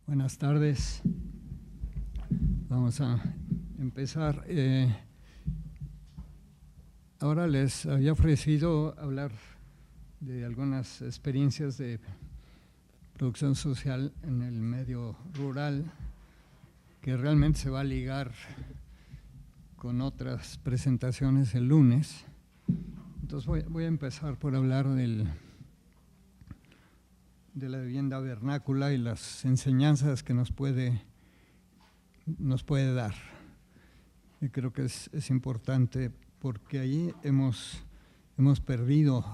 Buenas tardes. Vamos a empezar. Ahora les había ofrecido hablar de algunas experiencias de producción social en el medio rural, que realmente se va a ligar con otras presentaciones el lunes. Entonces voy a empezar por hablar de la vivienda vernácula y las enseñanzas que nos puede dar. Y creo que es importante porque ahí hemos perdido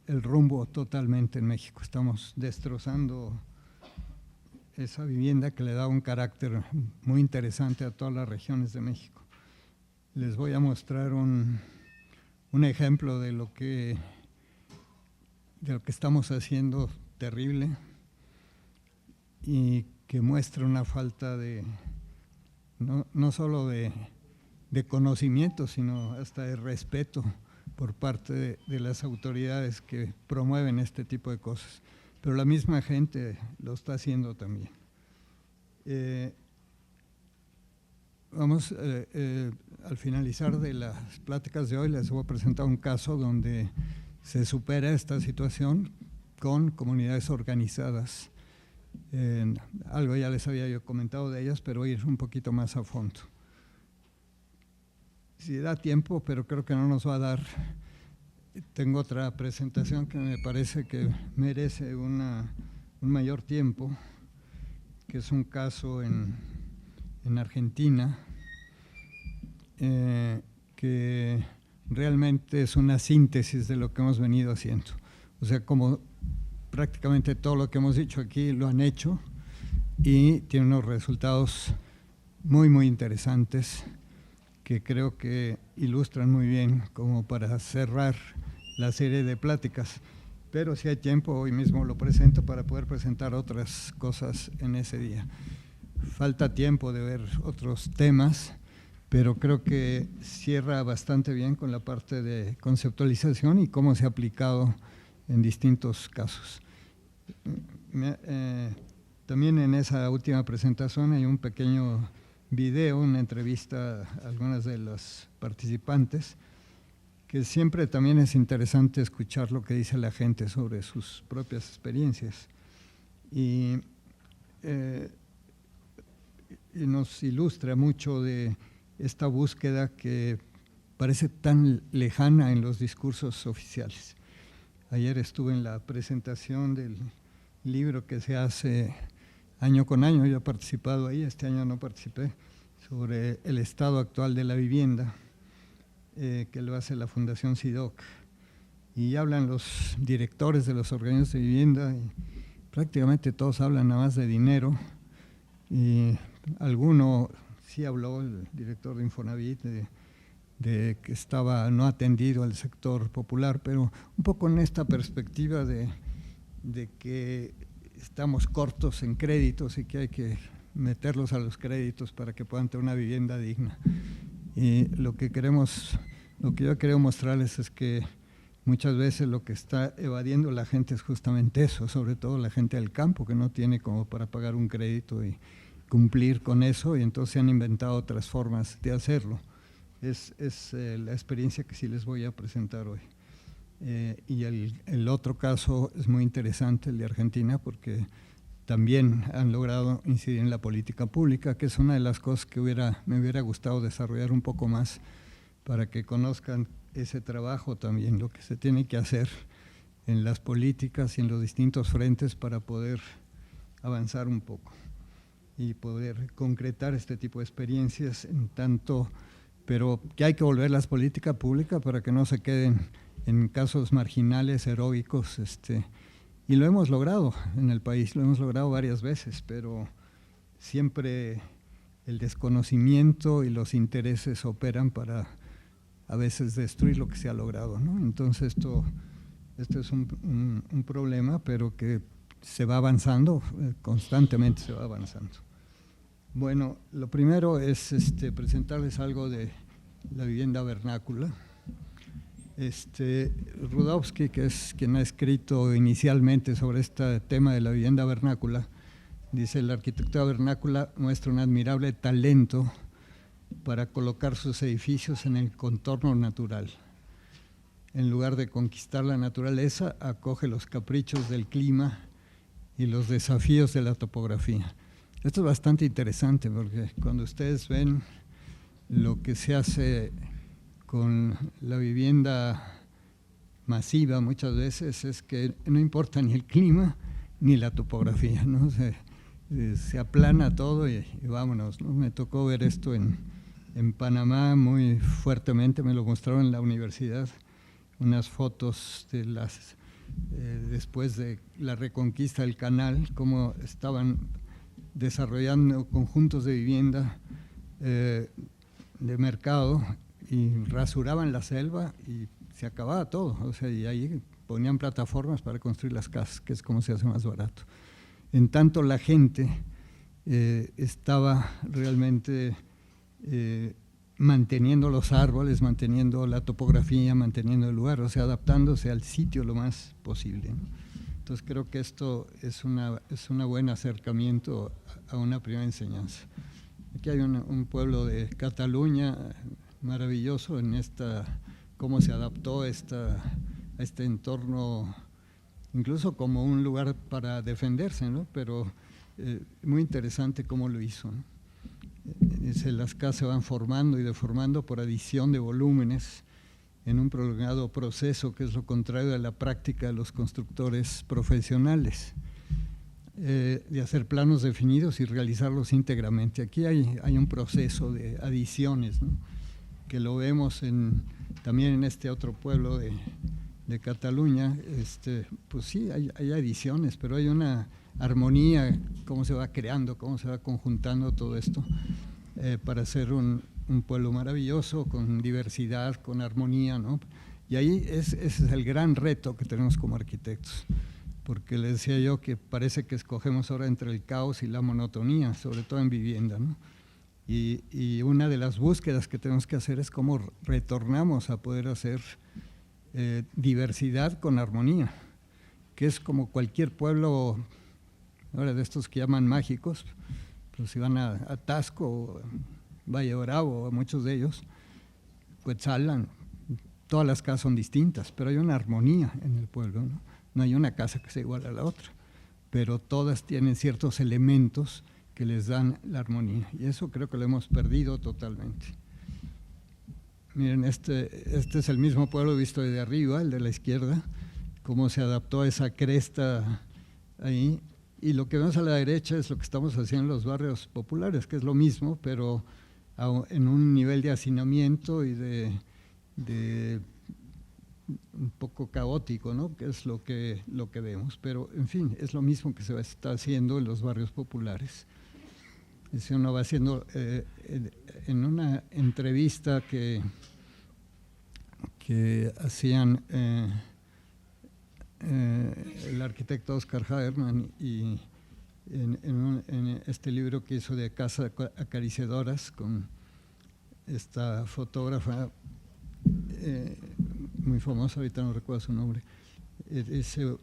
el rumbo totalmente en México. Estamos destrozando esa vivienda que le da un carácter muy interesante a todas las regiones de México. Les voy a mostrar un ejemplo de lo que estamos haciendo terrible y que muestra una falta de no solo de conocimiento, sino hasta de respeto por parte de las autoridades que promueven este tipo de cosas. Pero la misma gente lo está haciendo también. Al finalizar de las pláticas de hoy, les voy a presentar un caso donde se supera esta situación con comunidades organizadas. Algo ya les había yo comentado de ellas, pero ir un poquito más a fondo. Si da tiempo, pero creo que no nos va a dar. Tengo otra presentación que me parece que merece un mayor tiempo, que es un caso en Argentina, que realmente es una síntesis de lo que hemos venido haciendo. O sea, como prácticamente todo lo que hemos dicho aquí lo han hecho y tiene unos resultados muy, muy interesantes que creo que ilustran muy bien como para cerrar la serie de pláticas. Pero si hay tiempo, hoy mismo lo presento para poder presentar otras cosas en ese día. Falta tiempo de ver otros temas, pero creo que cierra bastante bien con la parte de conceptualización y cómo se ha aplicado en distintos casos. También en esa última presentación hay un pequeño video, una entrevista a algunas de los participantes, que siempre también es interesante escuchar lo que dice la gente sobre sus propias experiencias. Y nos ilustra mucho de esta búsqueda que parece tan lejana en los discursos oficiales. Ayer estuve en la presentación del libro que se hace año con año, yo he participado ahí, este año no participé, sobre el estado actual de la vivienda, que lo hace la Fundación SIDOC. Y hablan los directores de los organismos de vivienda y prácticamente todos hablan nada más de dinero. Y alguno sí habló, el director de Infonavit, de que estaba no atendido al sector popular, pero un poco en esta perspectiva de que estamos cortos en créditos y que hay que meterlos a los créditos para que puedan tener una vivienda digna. Y lo que yo quiero mostrarles es que muchas veces lo que está evadiendo la gente es justamente eso, sobre todo la gente del campo, que no tiene como para pagar un crédito y cumplir con eso, y entonces se han inventado otras formas de hacerlo. Es la experiencia que sí les voy a presentar hoy. Y el otro caso es muy interesante, el de Argentina, porque también han logrado incidir en la política pública, que es una de las cosas que me hubiera gustado desarrollar un poco más para que conozcan ese trabajo también, lo que se tiene que hacer en las políticas y en los distintos frentes para poder avanzar un poco y poder concretar este tipo de experiencias en tanto, pero que hay que volverlas política pública para que no se queden en casos marginales, heroicos, y lo hemos logrado en el país, lo hemos logrado varias veces, pero siempre el desconocimiento y los intereses operan para a veces destruir lo que se ha logrado, ¿no? Entonces esto es un problema, pero que se va avanzando, constantemente se va avanzando. Bueno, lo primero es presentarles algo de la vivienda vernácula. Rudowski, que es quien ha escrito inicialmente sobre este tema de la vivienda vernácula, Dice, la arquitectura vernácula muestra un admirable talento para colocar sus edificios en el contorno natural. En lugar de conquistar la naturaleza, acoge los caprichos del clima y los desafíos de la topografía. Esto es bastante interesante porque cuando ustedes ven lo que se hace con la vivienda masiva muchas veces es que no importa ni el clima ni la topografía, ¿no? Se aplana todo y vámonos, ¿no? Me tocó ver esto en Panamá muy fuertemente, me lo mostraron en la universidad, unas fotos de después de la reconquista del canal, cómo estaban desarrollando conjuntos de vivienda de mercado y rasuraban la selva y se acababa todo, o sea, y ahí ponían plataformas para construir las casas, que es como se hace más barato. En tanto la gente estaba realmente manteniendo los árboles, manteniendo la topografía, manteniendo el lugar, o sea, adaptándose al sitio lo más posible, ¿no? Entonces creo que esto es un buen acercamiento a una primera enseñanza. Aquí hay un pueblo de Cataluña maravilloso en cómo se adaptó a este entorno, incluso como un lugar para defenderse, ¿no? Pero muy interesante cómo lo hizo, ¿no? Las casas se van formando y deformando por adición de volúmenes en un prolongado proceso que es lo contrario de la práctica de los constructores profesionales, de hacer planos definidos y realizarlos íntegramente. Aquí hay un proceso de adiciones, ¿no? Que lo vemos también en este otro pueblo de Cataluña. Pues sí, hay adiciones, pero hay una armonía, cómo se va creando, cómo se va conjuntando todo esto para hacer un pueblo maravilloso, con diversidad, con armonía, ¿no? Y ahí ese es el gran reto que tenemos como arquitectos, porque les decía yo que parece que escogemos ahora entre el caos y la monotonía, sobre todo en vivienda, ¿no? Y una de las búsquedas que tenemos que hacer es cómo retornamos a poder hacer diversidad con armonía, que es como cualquier pueblo ahora de estos que llaman mágicos. Pues si van a Tasco, Valle Bravo, muchos de ellos, Cuetzalan, todas las casas son distintas, pero hay una armonía en el pueblo, ¿no? No hay una casa que sea igual a la otra, pero todas tienen ciertos elementos que les dan la armonía, y eso creo que lo hemos perdido totalmente. Miren, este es el mismo pueblo visto desde arriba, el de la izquierda, cómo se adaptó a esa cresta ahí. Y lo que vemos a la derecha es lo que estamos haciendo en los barrios populares, que es lo mismo, pero en un nivel de hacinamiento y de un poco caótico, ¿no? Que es lo que vemos. Pero, en fin, es lo mismo que se está haciendo en los barrios populares. Uno va haciendo, en una entrevista que hacían el arquitecto Oscar Hagerman y en este libro que hizo de Casa Acariciadoras con esta fotógrafa muy famosa, ahorita no recuerdo su nombre,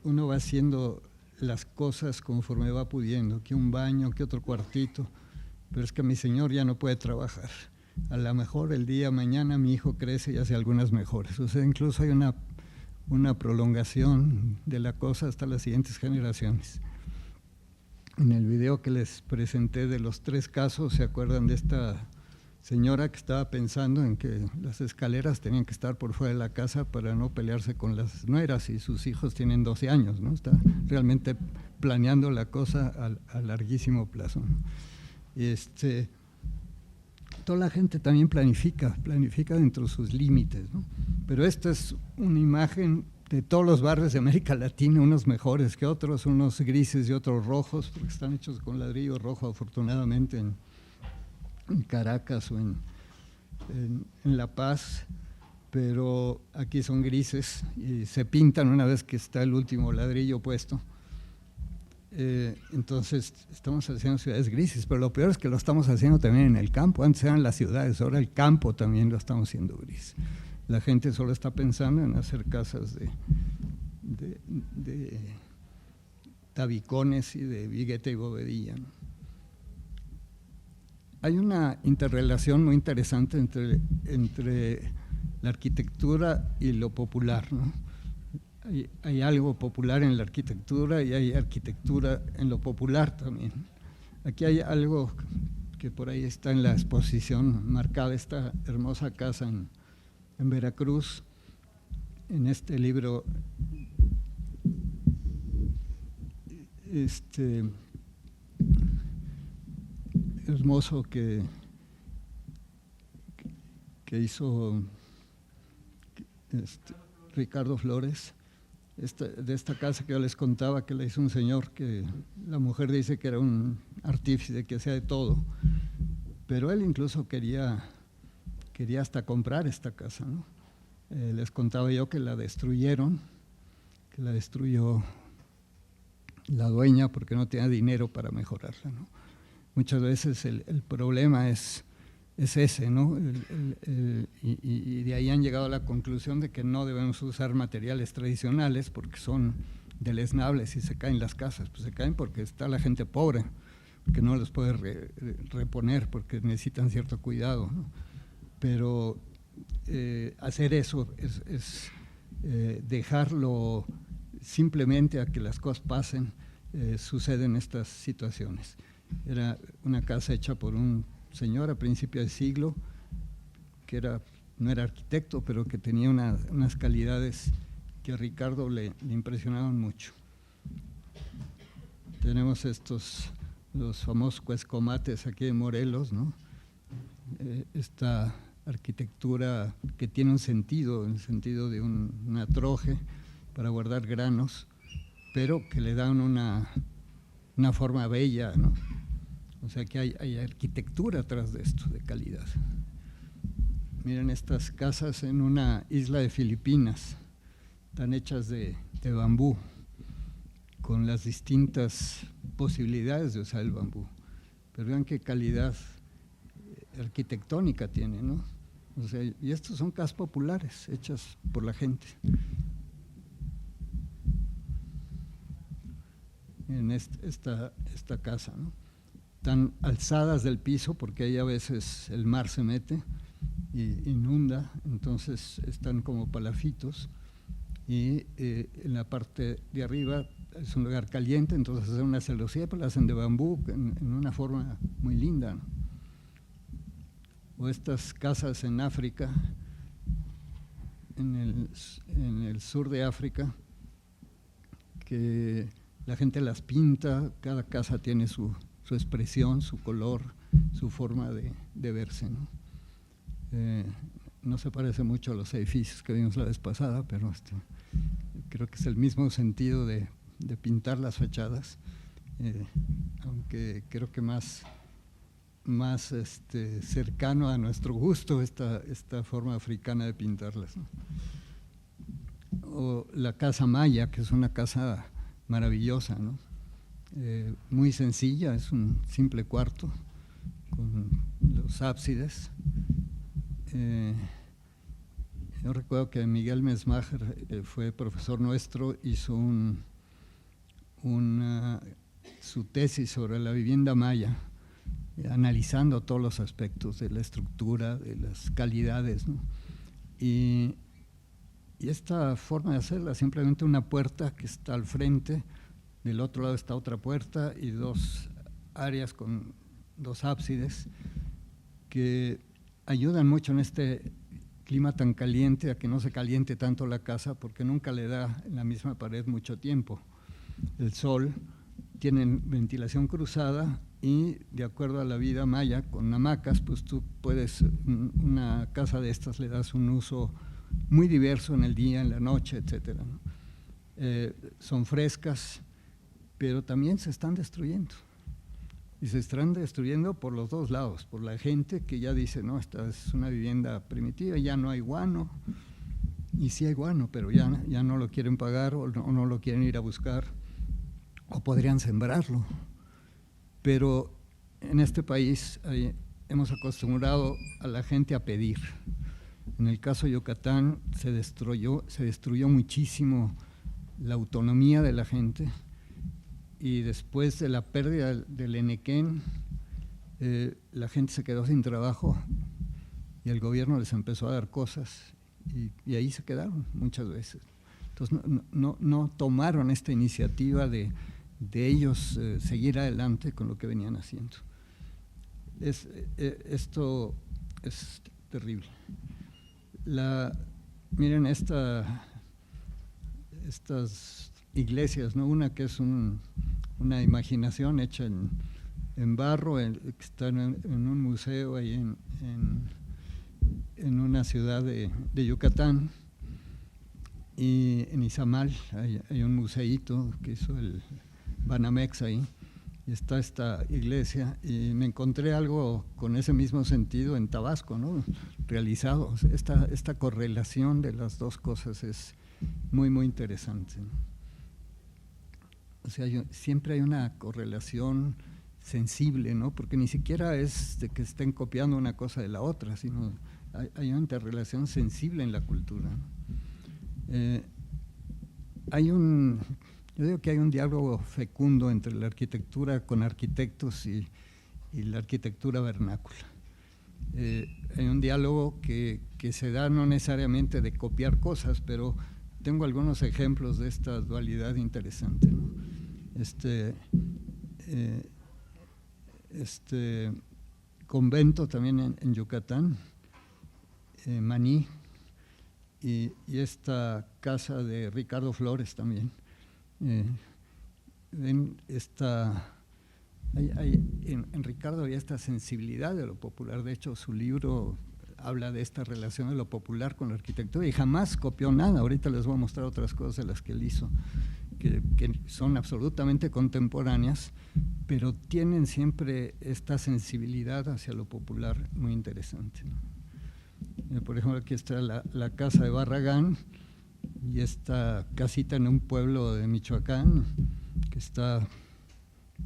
uno va haciendo las cosas conforme va pudiendo, que un baño, que otro cuartito, pero es que mi señor ya no puede trabajar. A lo mejor el día mañana mi hijo crece y hace algunas mejores. O sea, incluso hay una prolongación de la cosa hasta las siguientes generaciones. En el video que les presenté de los 3 casos, ¿se acuerdan de esta señora que estaba pensando en que las escaleras tenían que estar por fuera de la casa para no pelearse con las nueras, y sus hijos tienen 12 años, ¿no? Está realmente planeando la cosa a larguísimo plazo, ¿no? Toda la gente también planifica dentro de sus límites, ¿no? Pero esta es una imagen de todos los barrios de América Latina, unos mejores que otros, unos grises y otros rojos, porque están hechos con ladrillo rojo, afortunadamente, en Caracas o en La Paz, pero aquí son grises y se pintan una vez que está el último ladrillo puesto. Entonces estamos haciendo ciudades grises, pero lo peor es que lo estamos haciendo también en el campo. Antes eran las ciudades, ahora el campo también lo estamos haciendo gris. La gente solo está pensando en hacer casas tabicones y de vigueta y bovedilla, ¿no? Hay una interrelación muy interesante entre la arquitectura y lo popular, ¿no? Hay algo popular en la arquitectura y hay arquitectura en lo popular también. Aquí hay algo que por ahí está en la exposición marcada, esta hermosa casa en Veracruz, en este libro hermoso que hizo Ricardo Flores, de esta casa que yo les contaba, que la hizo un señor que la mujer dice que era un artífice, que hacía de todo, pero él incluso quería hasta comprar esta casa, ¿no? Les contaba yo que la destruyó la dueña porque no tenía dinero para mejorarla, ¿no? Muchas veces el problema es ese, ¿no? Y de ahí han llegado a la conclusión de que no debemos usar materiales tradicionales porque son deleznables y se caen las casas. Pues se caen porque está la gente pobre, que no los puede reponer porque necesitan cierto cuidado, ¿no? Pero hacer eso es dejarlo simplemente a que las cosas pasen. Suceden estas situaciones. Era una casa hecha por un señor a principios de siglo que no era arquitecto, pero que tenía unas calidades que a Ricardo le impresionaban mucho. Tenemos los famosos cuescomates aquí en Morelos, ¿no? Esta arquitectura que tiene un sentido, el sentido de una troje para guardar granos, pero que le dan una forma bella, ¿no? O sea que hay arquitectura atrás de esto, de calidad. Miren estas casas en una isla de Filipinas, están hechas de bambú, con las distintas posibilidades de usar el bambú. Pero vean qué calidad arquitectónica tiene, ¿no? O sea, y estos son casas populares, hechas por la gente. En esta casa, ¿no? Están alzadas del piso porque ahí a veces el mar se mete y inunda, entonces están como palafitos, y en la parte de arriba es un lugar caliente, entonces hacen una celosía, pero la hacen de bambú en una forma muy linda, ¿no? O estas casas en África, en el sur de África, que la gente las pinta, cada casa tiene su expresión, su color, su forma de verse, ¿no? No se parece mucho a los edificios que vimos la vez pasada, pero creo que es el mismo sentido de pintar las fachadas, aunque creo que más cercano a nuestro gusto esta forma africana de pintarlas, ¿no? O la casa maya, que es una casa maravillosa, ¿no? Muy sencilla, es un simple cuarto con los ábsides. Yo recuerdo que Miguel Mesmacher fue profesor nuestro, hizo su tesis sobre la vivienda maya, analizando todos los aspectos de la estructura, de las calidades, ¿no? Y esta forma de hacerla, simplemente una puerta que está al frente, del otro lado está otra puerta y dos áreas con dos ábsides que ayudan mucho en este clima tan caliente a que no se caliente tanto la casa, porque nunca le da en la misma pared mucho tiempo el sol. Tienen ventilación cruzada y de acuerdo a la vida maya con hamacas, pues tú puedes, una casa de estas le das un uso muy diverso en el día, en la noche, etcétera, ¿no? Son frescas, pero también se están destruyendo. Y se están destruyendo por los dos lados, por la gente que ya dice, no, esta es una vivienda primitiva, ya no hay guano, y sí hay guano, pero ya no lo quieren pagar o no lo quieren ir a buscar, o podrían sembrarlo. Pero en este país hemos acostumbrado a la gente a pedir. En el caso de Yucatán se destruyó muchísimo la autonomía de la gente, y después de la pérdida del Enequén, la gente se quedó sin trabajo y el gobierno les empezó a dar cosas y ahí se quedaron muchas veces. Entonces no tomaron esta iniciativa de ellos seguir adelante con lo que venían haciendo. Esto es terrible. Miren estas iglesias, ¿no? Una que es una imaginación hecha en barro, que está en un museo ahí en una ciudad de Yucatán, y en Izamal hay un museíto que hizo el Banamex ahí, y está esta iglesia, y me encontré algo con ese mismo sentido en Tabasco, ¿no? Realizado. Esta correlación de las dos cosas es muy, muy interesante, ¿no? O sea, siempre hay una correlación sensible, ¿no? Porque ni siquiera es de que estén copiando una cosa de la otra, sino hay una interrelación sensible en la cultura, ¿no? Yo digo que hay un diálogo fecundo entre la arquitectura con arquitectos y la arquitectura vernácula. Hay un diálogo que se da no necesariamente de copiar cosas, pero tengo algunos ejemplos de esta dualidad interesante, ¿no? Convento también en Yucatán, Maní, y esta casa de Ricardo Flores también. En Ricardo había esta sensibilidad de lo popular. De hecho, su libro habla de esta relación de lo popular con la arquitectura y jamás copió nada. Ahorita les voy a mostrar otras cosas de las que él hizo, que son absolutamente contemporáneas, pero tienen siempre esta sensibilidad hacia lo popular muy interesante, ¿no? Por ejemplo, aquí está la casa de Barragán, y esta casita en un pueblo de Michoacán, que está,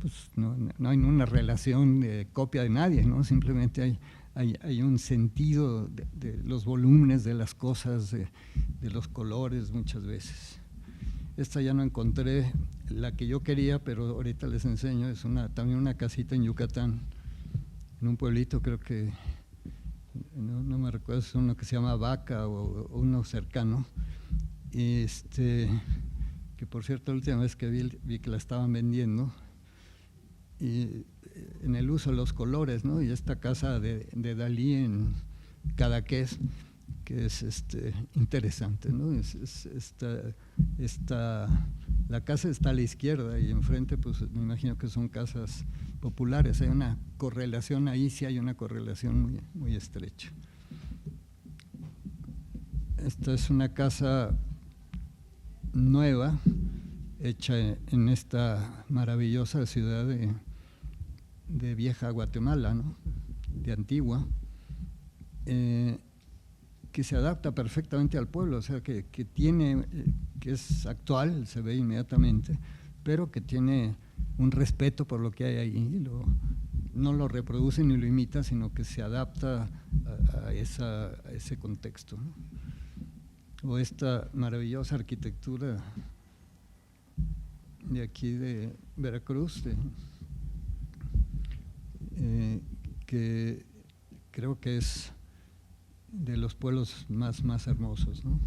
pues no hay una relación de copia de nadie, ¿no? Simplemente hay un sentido de los volúmenes de las cosas, de los colores muchas veces. Esta ya no encontré la que yo quería, pero ahorita les enseño. Es también una casita en Yucatán, en un pueblito, creo que, no me recuerdo, es uno que se llama Vaca o uno cercano. Que por cierto, la última vez que vi que la estaban vendiendo, y en el uso de los colores, ¿no? Y esta casa de Dalí en Cadaqués, que es interesante, ¿no? La casa está a la izquierda y enfrente, pues me imagino que son casas populares. Hay una correlación ahí, sí hay una correlación muy, muy estrecha. Esta es una casa nueva, hecha en esta maravillosa ciudad de Vieja Guatemala, ¿no? De Antigua, que se adapta perfectamente al pueblo, o sea, que es actual, se ve inmediatamente, pero que tiene un respeto por lo que hay ahí, no lo reproduce ni lo imita, sino que se adapta a ese contexto, ¿no? O esta maravillosa arquitectura de aquí de Veracruz, que creo que es de los pueblos más hermosos, ¿no?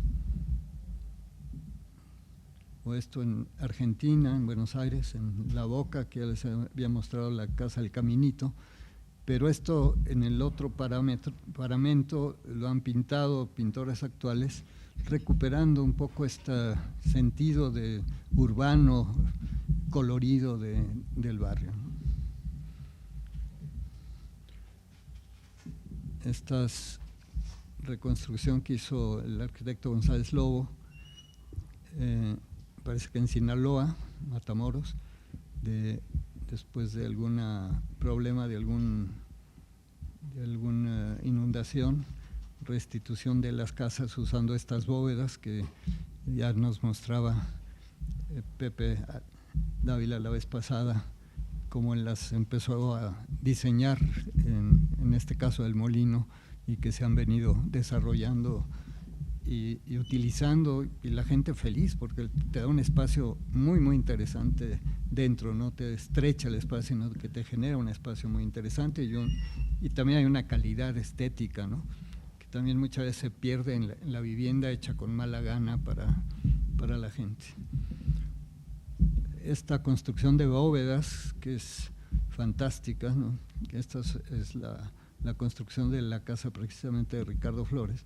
O esto en Argentina, en Buenos Aires, en La Boca, que ya les había mostrado la casa del Caminito, pero esto en el otro paramento lo han pintado pintores actuales, recuperando un poco este sentido de urbano colorido del barrio, ¿no? Esta reconstrucción que hizo el arquitecto González Lobo, parece que en Sinaloa, Matamoros, después de algún problema de alguna inundación, restitución de las casas usando estas bóvedas que ya nos mostraba Pepe Dávila la vez pasada, cómo las empezó a diseñar, en este caso del molino, y que se han venido desarrollando y utilizando, y la gente feliz, porque te da un espacio muy, muy interesante dentro, no te estrecha el espacio, sino que te genera un espacio muy interesante y también hay una calidad estética, ¿no? Que también muchas veces se pierde en la vivienda hecha con mala gana para la gente. Esta construcción de bóvedas, que es fantástica, ¿no? Esta es la construcción de la casa precisamente de Ricardo Flores,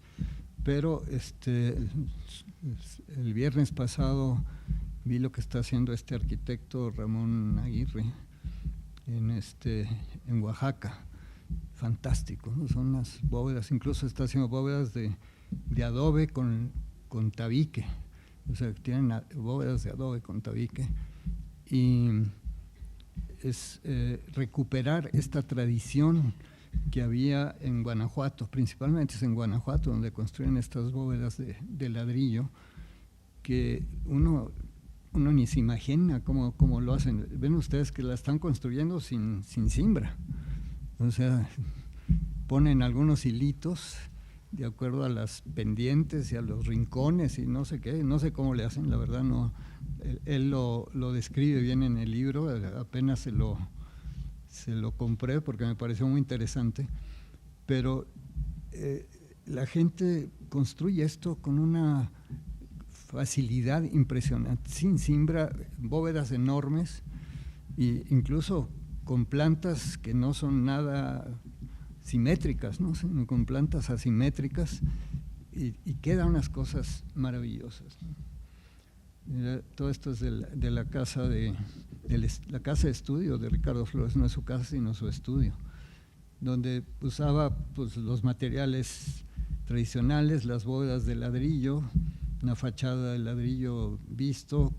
pero el viernes pasado vi lo que está haciendo este arquitecto Ramón Aguirre en Oaxaca, fantástico, ¿no? Son unas bóvedas, incluso está haciendo bóvedas de adobe con tabique, o sea, tienen bóvedas de adobe con tabique, y es recuperar esta tradición que había en Guanajuato, principalmente es en Guanajuato donde construyen estas bóvedas de ladrillo, que uno ni se imagina cómo lo hacen. Ven ustedes que la están construyendo sin cimbra, o sea, ponen algunos hilitos de acuerdo a las pendientes y a los rincones y no sé qué, no sé cómo le hacen, la verdad no. Él lo describe bien en el libro, apenas se lo compré porque me pareció muy interesante, pero la gente construye esto con una facilidad impresionante, sin cimbra, bóvedas enormes, e incluso con plantas que no son nada simétricas, ¿no? Sino con plantas asimétricas, y quedan unas cosas maravillosas, ¿no? Todo esto es de la casa la casa de estudio de Ricardo Flores, no es su casa sino su estudio, donde usaba pues los materiales tradicionales, las bóvedas de ladrillo, una fachada de ladrillo visto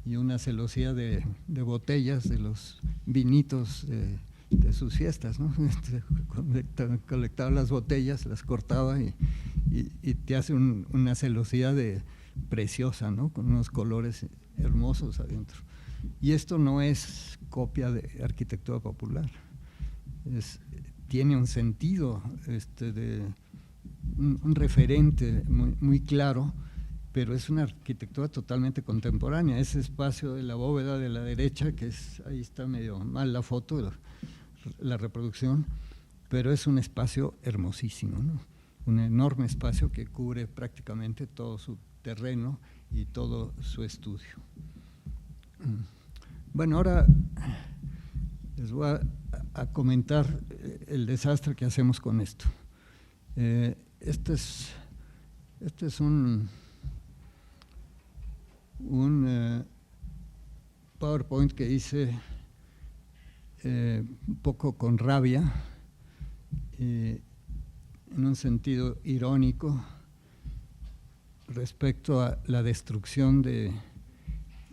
y una celosía de botellas de los vinitos de sus fiestas, ¿no? Colectaba las botellas, las cortaba y te hace una celosía preciosa, ¿no? Con unos colores hermosos adentro. Y esto no es copia de arquitectura popular, tiene un sentido, un referente muy, muy claro, pero es una arquitectura totalmente contemporánea. Ese espacio de la bóveda de la derecha, ahí está medio mal la foto, la reproducción, pero es un espacio hermosísimo, ¿no? Un enorme espacio que cubre prácticamente todo su terreno y todo su estudio. Bueno, ahora les voy a comentar el desastre que hacemos con esto. Este es un PowerPoint que hice un poco con rabia, en un sentido irónico, respecto a la destrucción de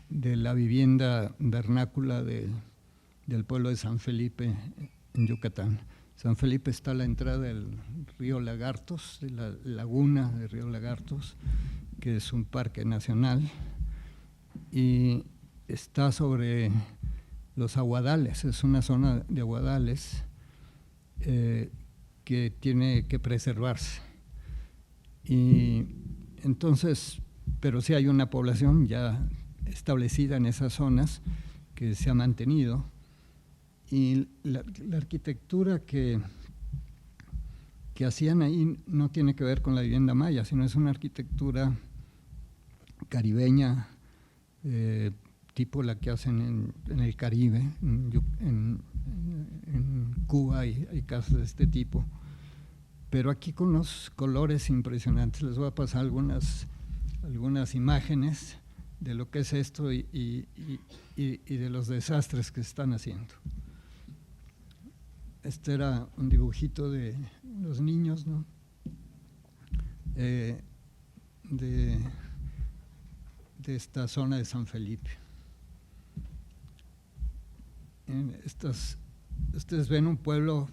la vivienda vernácula del pueblo de San Felipe, en Yucatán. San Felipe está a la entrada del río Lagartos, de la laguna del río Lagartos, que es un parque nacional, y está sobre los aguadales, es una zona de aguadales que tiene que preservarse. Y entonces, pero sí hay una población ya establecida en esas zonas que se ha mantenido, y la arquitectura que hacían ahí no tiene que ver con la vivienda maya, sino es una arquitectura caribeña, tipo la que hacen en el Caribe, en Cuba hay casas de este tipo, pero aquí con los colores impresionantes. Les voy a pasar algunas imágenes de lo que es esto y de los desastres que están haciendo. Este era un dibujito de los niños, ¿no? De esta zona de San Felipe. Ustedes ven un pueblo,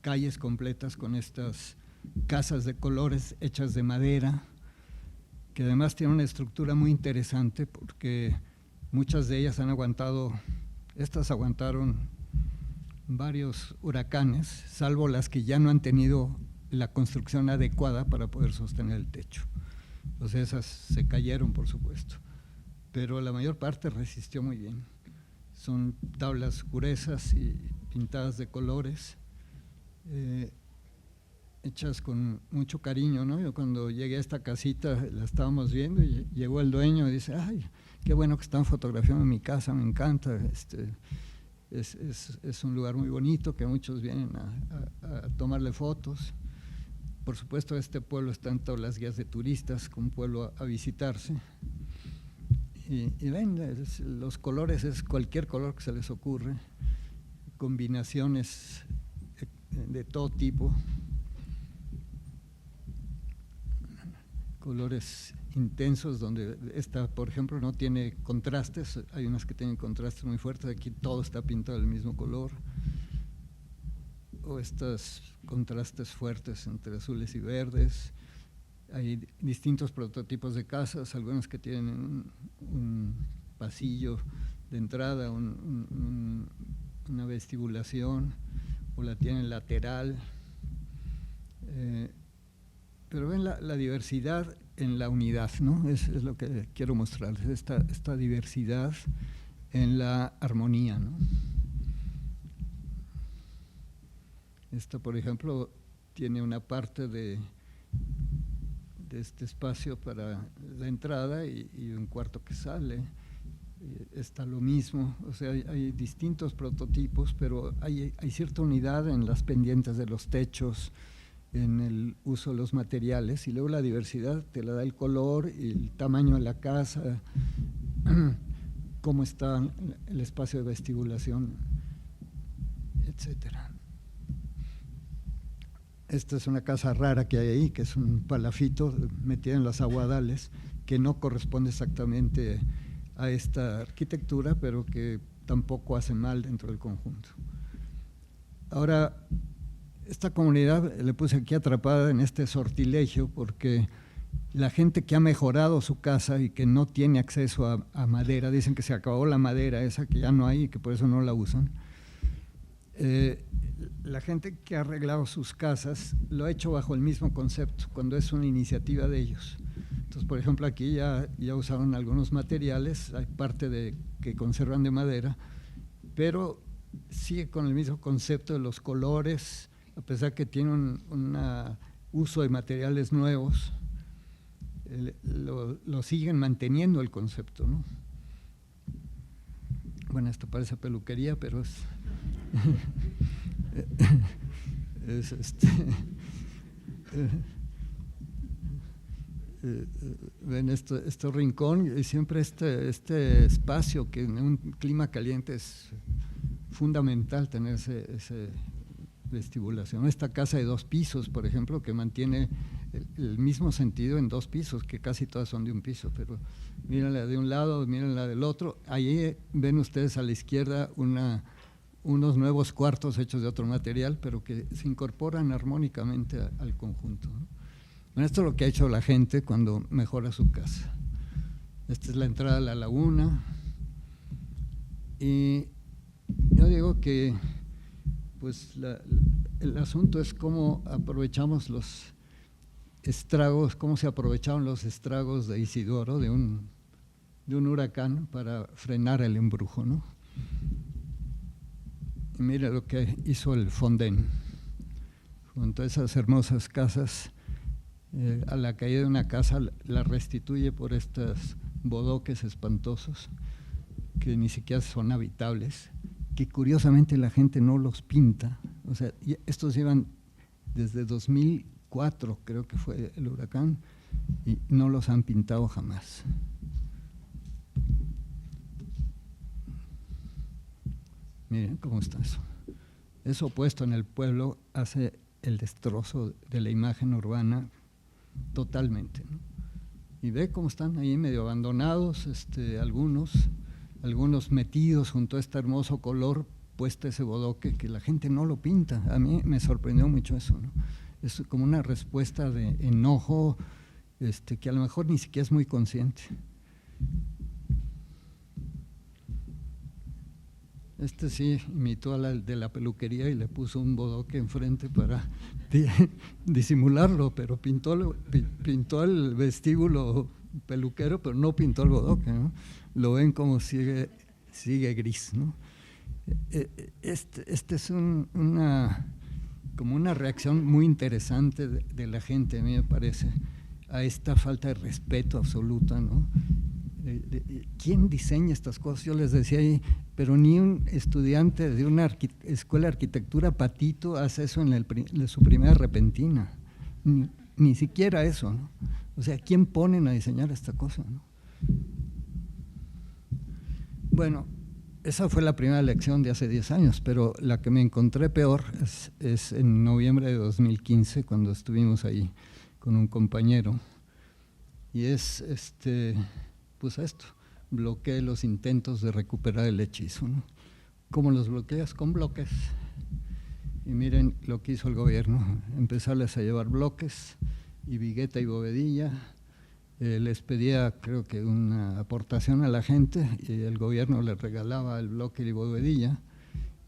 calles completas con estas casas de colores hechas de madera, que además tienen una estructura muy interesante porque muchas de ellas estas aguantaron varios huracanes, salvo las que ya no han tenido la construcción adecuada para poder sostener el techo. Entonces esas se cayeron, por supuesto, pero la mayor parte resistió muy bien. Son tablas gruesas y pintadas de colores, hechas con mucho cariño, ¿no? Yo cuando llegué a esta casita la estábamos viendo y llegó el dueño y dice, ay, qué bueno que están fotografiando mi casa, me encanta, es un lugar muy bonito que muchos vienen a tomarle fotos. Por supuesto, este pueblo está en todas las guías de turistas, como un pueblo a visitarse. Y ven, los colores es cualquier color que se les ocurre, combinaciones de todo tipo, colores intensos, donde esta, por ejemplo, no tiene contrastes, hay unas que tienen contrastes muy fuertes, aquí todo está pintado del mismo color, o estos contrastes fuertes entre azules y verdes. Hay distintos prototipos de casas, algunas que tienen un pasillo de entrada, una vestibulación, o la tienen lateral. Pero ven la diversidad en la unidad, ¿no? Es lo que quiero mostrarles, esta diversidad en la armonía, ¿no? Esta, por ejemplo, tiene una parte de este espacio para la entrada y un cuarto que sale. Está lo mismo, o sea, hay distintos prototipos, pero hay cierta unidad en las pendientes de los techos, en el uso de los materiales, y luego la diversidad te la da el color y el tamaño de la casa, cómo está el espacio de vestibulación, etcétera. Esta es una casa rara que hay ahí, que es un palafito metido en los aguadales, que no corresponde exactamente a esta arquitectura, pero que tampoco hace mal dentro del conjunto. Ahora, esta comunidad le puse aquí atrapada en este sortilegio porque la gente que ha mejorado su casa y que no tiene acceso a madera, dicen que se acabó la madera esa, que ya no hay y que por eso no la usan. La gente que ha arreglado sus casas lo ha hecho bajo el mismo concepto, cuando es una iniciativa de ellos. Entonces, por ejemplo, aquí ya usaron algunos materiales, hay parte que conservan de madera, pero sigue con el mismo concepto de los colores, a pesar que tiene un uso de materiales nuevos, lo siguen manteniendo el concepto, ¿no? Bueno, esto parece peluquería, pero es ven este rincón y siempre este espacio que en un clima caliente es fundamental tener ese vestibulación. Esta casa de 2 pisos, por ejemplo, que mantiene el mismo sentido en 2 pisos, que casi todas son de un piso, pero miren la de un lado, miren la del otro. Ahí ven ustedes a la izquierda unos nuevos cuartos hechos de otro material, pero que se incorporan armónicamente al conjunto, ¿no? Bueno, esto es lo que ha hecho la gente cuando mejora su casa. Esta es la entrada a la laguna, y yo digo que pues el asunto es cómo aprovechamos los estragos, cómo se aprovecharon los estragos de Isidoro, de un huracán, para frenar el embrujo, ¿no? Y mira lo que hizo el Fonden, junto a esas hermosas casas. A la caída de una casa la restituye por estos bodoques espantosos que ni siquiera son habitables, que curiosamente la gente no los pinta. O sea, estos llevan desde 2004, creo que fue el huracán, y no los han pintado jamás. Miren cómo está eso. Eso puesto en el pueblo hace el destrozo de la imagen urbana totalmente, ¿no? Y ve cómo están ahí medio abandonados, algunos metidos junto a este hermoso color, puesto ese bodoque que la gente no lo pinta. A mí me sorprendió mucho eso, ¿no? Es como una respuesta de enojo, que a lo mejor ni siquiera es muy consciente. Este sí imitó a la de la peluquería y le puso un bodoque enfrente para disimularlo, pero pintó el vestíbulo peluquero, pero no pintó el bodoque, ¿no? Lo ven como sigue gris, ¿no? Este es como una reacción muy interesante de la gente, a mí me parece, a esta falta de respeto absoluta, ¿no? ¿Quién diseña estas cosas? Yo les decía ahí, pero ni un estudiante de una escuela de arquitectura patito hace eso en su primera repentina, ni siquiera eso, ¿no? O sea, ¿quién ponen a diseñar esta cosa, ¿no? Bueno, esa fue la primera lección de hace 10 años, pero la que me encontré peor es en noviembre de 2015, cuando estuvimos ahí con un compañero, y es pues esto, bloqueé los intentos de recuperar el hechizo, ¿no? ¿Cómo los bloqueas? Con bloques. Y miren lo que hizo el gobierno, empezarles a llevar bloques, y Vigueta y Bovedilla, les pedía, creo que una aportación a la gente, y el gobierno les regalaba el bloque y Bovedilla,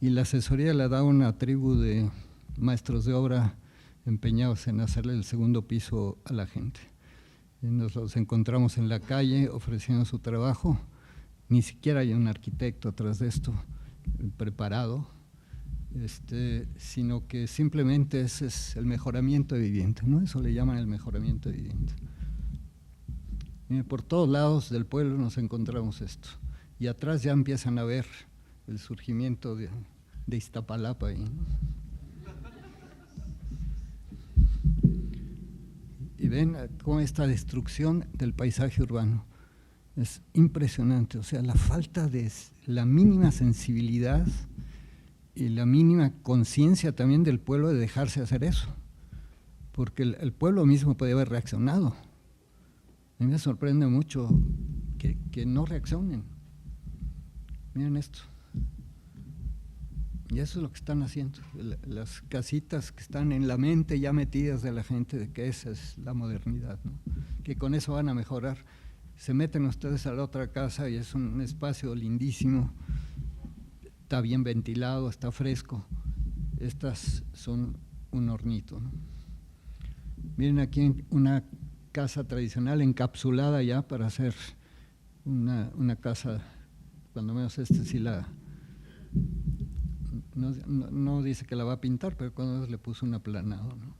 y la asesoría le daba una tribu de maestros de obra empeñados en hacerle el segundo piso a la gente. Nos los encontramos en la calle ofreciendo su trabajo, ni siquiera hay un arquitecto atrás de esto preparado, sino que simplemente ese es el mejoramiento de vivienda, ¿no? Eso le llaman el mejoramiento de vivienda. Por todos lados del pueblo nos encontramos esto, y atrás ya empiezan a ver el surgimiento de Iztapalapa ahí, ¿no? Y ven cómo esta destrucción del paisaje urbano es impresionante, o sea, la falta de la mínima sensibilidad y la mínima conciencia también del pueblo de dejarse hacer eso, porque el pueblo mismo podía haber reaccionado. A mí me sorprende mucho que no reaccionen. Miren esto. Y eso es lo que están haciendo, las casitas que están en la mente ya metidas de la gente, de que esa es la modernidad, ¿no? Que con eso van a mejorar. Se meten ustedes a la otra casa y es un espacio lindísimo, está bien ventilado, está fresco. Estas son un hornito, ¿no? Miren aquí una casa tradicional encapsulada ya para hacer una casa, cuando menos sí la… No dice que la va a pintar, pero cuando le puso un aplanado, ¿no?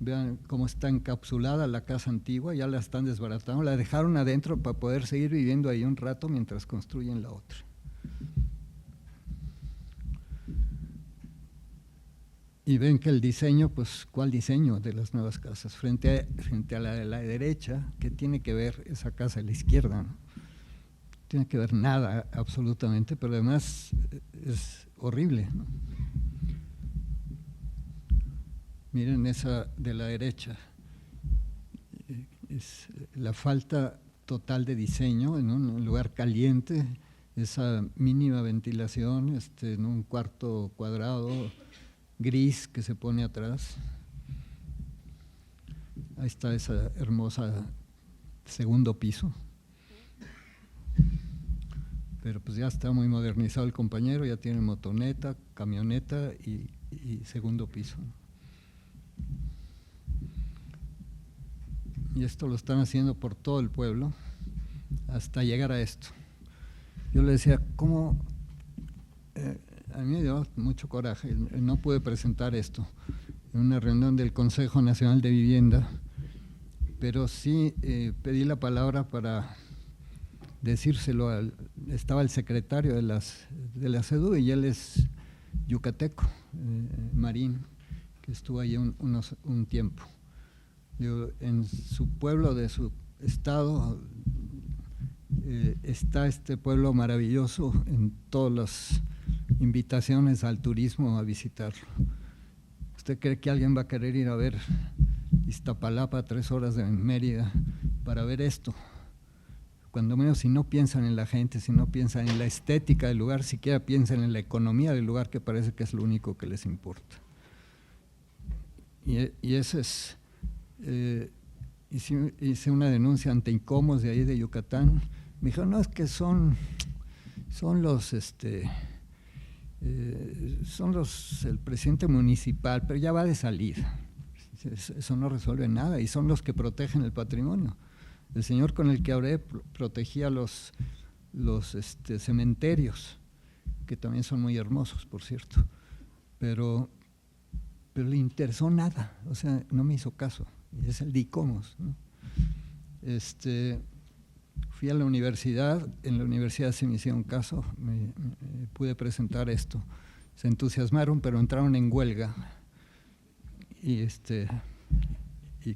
Vean cómo está encapsulada la casa antigua, ya la están desbaratando, la dejaron adentro para poder seguir viviendo ahí un rato mientras construyen la otra. Y ven que el diseño, pues, ¿cuál diseño de las nuevas casas? Frente a la de la derecha, ¿qué tiene que ver esa casa de la izquierda, ¿no? Tiene que ver nada absolutamente, pero además es horrible, ¿no? Miren esa de la derecha, es la falta total de diseño en un lugar caliente, esa mínima ventilación, en un cuarto cuadrado gris que se pone atrás. Ahí está esa hermosa segundo piso. Pero pues ya está muy modernizado el compañero, ya tiene motoneta, camioneta y segundo piso. Y esto lo están haciendo por todo el pueblo hasta llegar a esto. Yo le decía, ¿cómo? A mí me dio mucho coraje, no pude presentar esto en una reunión del Consejo Nacional de Vivienda, pero sí pedí la palabra para decírselo. Estaba el secretario de la CEDU y él es yucateco, Marín, que estuvo ahí un tiempo. Digo, en su pueblo de su estado está este pueblo maravilloso, en todas las invitaciones al turismo a visitarlo. ¿Usted cree que alguien va a querer ir a ver Iztapalapa, 3 horas de Mérida, para ver esto? Cuando menos, si no piensan en la gente, si no piensan en la estética del lugar, siquiera piensan en la economía del lugar, que parece que es lo único que les importa. Y ese es… hice una denuncia ante Incomos de ahí de Yucatán. Me dijeron, no, es que son los son el presidente municipal, pero ya va de salida. Eso no resuelve nada y son los que protegen el patrimonio. El señor con el que hablé protegía los cementerios, que también son muy hermosos, por cierto, pero le interesó nada, o sea, no me hizo caso, y es el de ICOMOS, ¿no? Fui a la universidad, en la universidad se me hicieron caso, me pude presentar esto, se entusiasmaron, pero entraron en huelga, y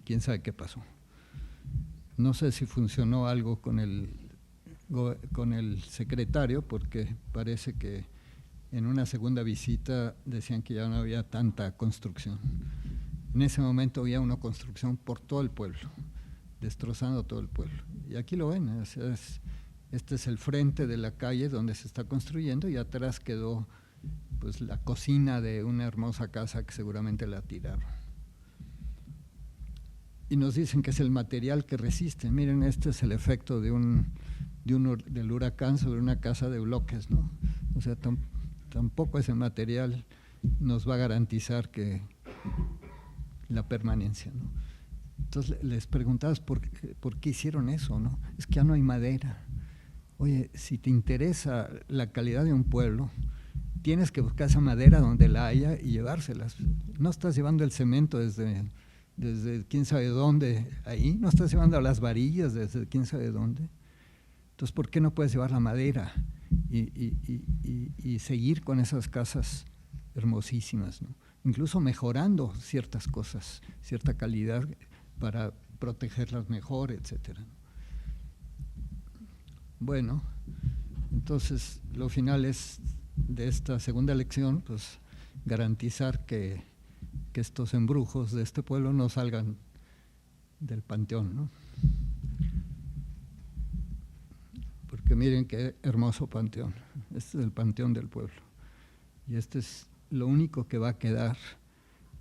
quién sabe qué pasó. No sé si funcionó algo con el secretario, porque parece que en una segunda visita decían que ya no había tanta construcción. En ese momento había una construcción por todo el pueblo, destrozando todo el pueblo. Y aquí lo ven, o sea, este es el frente de la calle donde se está construyendo y atrás quedó pues la cocina de una hermosa casa que seguramente la tiraron. Y nos dicen que es el material que resiste. Miren, este es el efecto del huracán sobre una casa de bloques, ¿no? O sea, tampoco ese material nos va a garantizar que la permanencia, ¿no? Entonces les preguntabas por qué hicieron eso, ¿no? Es que ya no hay madera. Oye, si te interesa la calidad de un pueblo, tienes que buscar esa madera donde la haya y llevárselas. No estás llevando el cemento desde quién sabe dónde ahí, no estás llevando las varillas desde quién sabe dónde. Entonces, ¿por qué no puedes llevar la madera y seguir con esas casas hermosísimas, ¿no? Incluso mejorando ciertas cosas, cierta calidad para protegerlas mejor, etcétera. Bueno, entonces lo final es de esta segunda lección, pues garantizar que estos embrujos de este pueblo no salgan del panteón, ¿no? Porque miren qué hermoso panteón. Este es el panteón del pueblo. Y este es lo único que va a quedar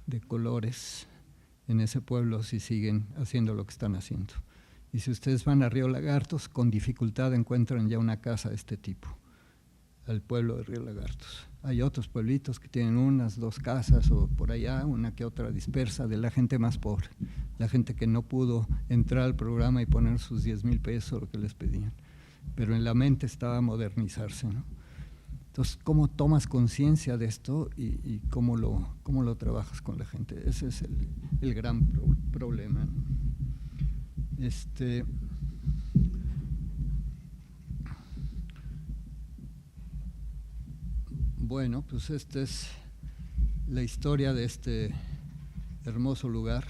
de colores en ese pueblo si siguen haciendo lo que están haciendo. Y si ustedes van a Río Lagartos, con dificultad encuentran ya una casa de este tipo, al pueblo de Río Lagartos. Hay otros pueblitos que tienen unas, 2 casas o por allá, una que otra dispersa, de la gente más pobre, la gente que no pudo entrar al programa y poner sus 10,000 pesos, lo que les pedían. Pero en la mente estaba modernizarse, ¿no? Entonces, ¿cómo tomas conciencia de esto y cómo lo trabajas con la gente? Ese es el gran problema, ¿no? Bueno, pues esta es la historia de este hermoso lugar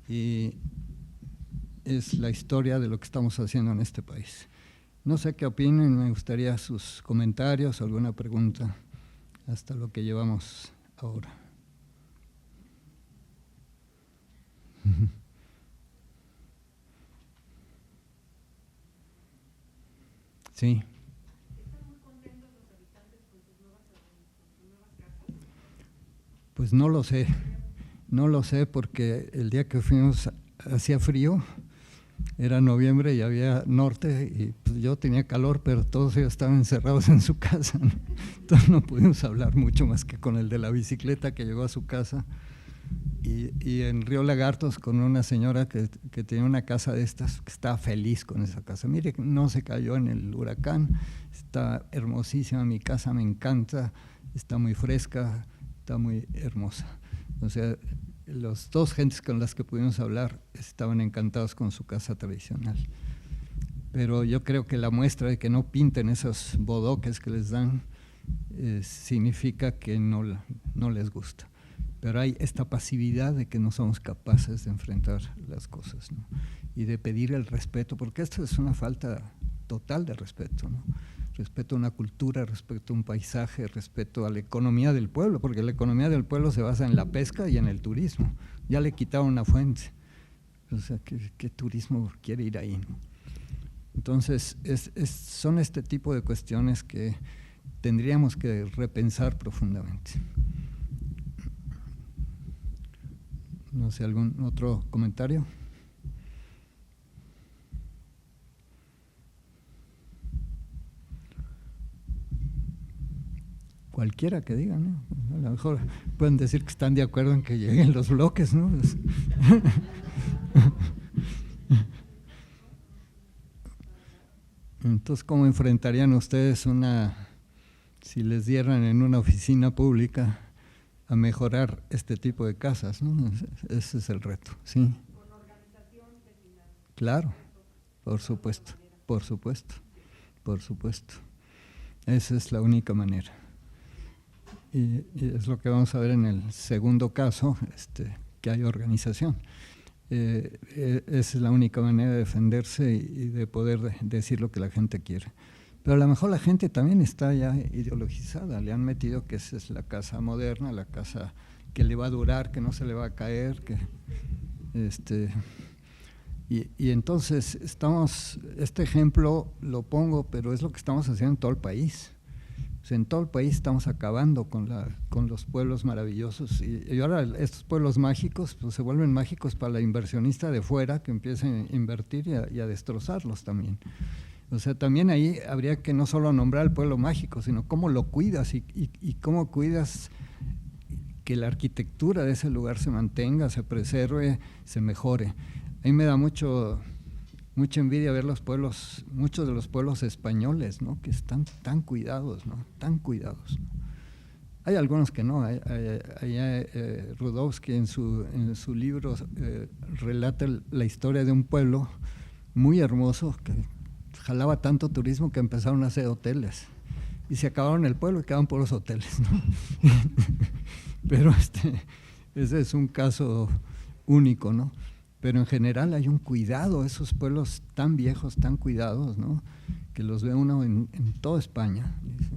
y es la historia de lo que estamos haciendo en este país. No sé qué opinen, me gustaría sus comentarios, alguna pregunta hasta lo que llevamos ahora. Sí. ¿Están muy contentos los habitantes con sus nuevas casas? Pues no lo sé porque el día que fuimos hacía frío, era noviembre y había norte y pues yo tenía calor, pero todos ellos estaban encerrados en su casa, ¿no? Entonces no pudimos hablar mucho más que con el de la bicicleta que llegó a su casa y en Río Lagartos con una señora que tenía una casa de estas, que estaba feliz con esa casa. Mire, no se cayó en el huracán, está hermosísima mi casa, me encanta, está muy fresca, está muy hermosa. O sea, los 2 gentes con las que pudimos hablar estaban encantados con su casa tradicional. Pero yo creo que la muestra de que no pinten esos bodoques que les dan significa que no les gusta. Pero hay esta pasividad de que no somos capaces de enfrentar las cosas, ¿no? Y de pedir el respeto, porque esto es una falta total de respeto, ¿no? Respeto a una cultura, respeto a un paisaje, respeto a la economía del pueblo, porque la economía del pueblo se basa en la pesca y en el turismo. Ya le quitaron una fuente, o sea, ¿qué turismo quiere ir ahí, ¿no? Entonces, son este tipo de cuestiones que tendríamos que repensar profundamente. No sé, ¿algún otro comentario? Cualquiera que diga, ¿no? A lo mejor pueden decir que están de acuerdo en que lleguen los bloques, ¿no? Entonces, ¿cómo enfrentarían ustedes si les dieran en una oficina pública a mejorar este tipo de casas, ¿no? Ese es el reto, ¿sí? Con organización vecinal. Claro, por supuesto, por supuesto, por supuesto. Esa es la única manera. Y es lo que vamos a ver en el segundo caso, que hay organización. Esa es la única manera de defenderse y de poder decir lo que la gente quiere. Pero a lo mejor la gente también está ya ideologizada, le han metido que esa es la casa moderna, la casa que le va a durar, que no se le va a caer, y entonces este ejemplo lo pongo, pero es lo que estamos haciendo en todo el país. O sea, en todo el país estamos acabando con los pueblos maravillosos y ahora estos pueblos mágicos pues, se vuelven mágicos para la inversionista de fuera que empieza a invertir y a destrozarlos también. O sea, también ahí habría que no solo nombrar el pueblo mágico, sino cómo lo cuidas y cómo cuidas que la arquitectura de ese lugar se mantenga, se preserve, se mejore. A mí me da mucha envidia ver muchos de los pueblos españoles, ¿no? Que están tan cuidados, ¿no? Tan cuidados, ¿no? Hay algunos que no. Rudowski en su libro relata la historia de un pueblo muy hermoso que jalaba tanto turismo que empezaron a hacer hoteles y se acabaron el pueblo y quedaban por los hoteles, ¿no? Pero ese es un caso único, ¿no? Pero en general hay un cuidado, esos pueblos tan viejos, tan cuidados, ¿no? Que los ve uno en toda España. Dice,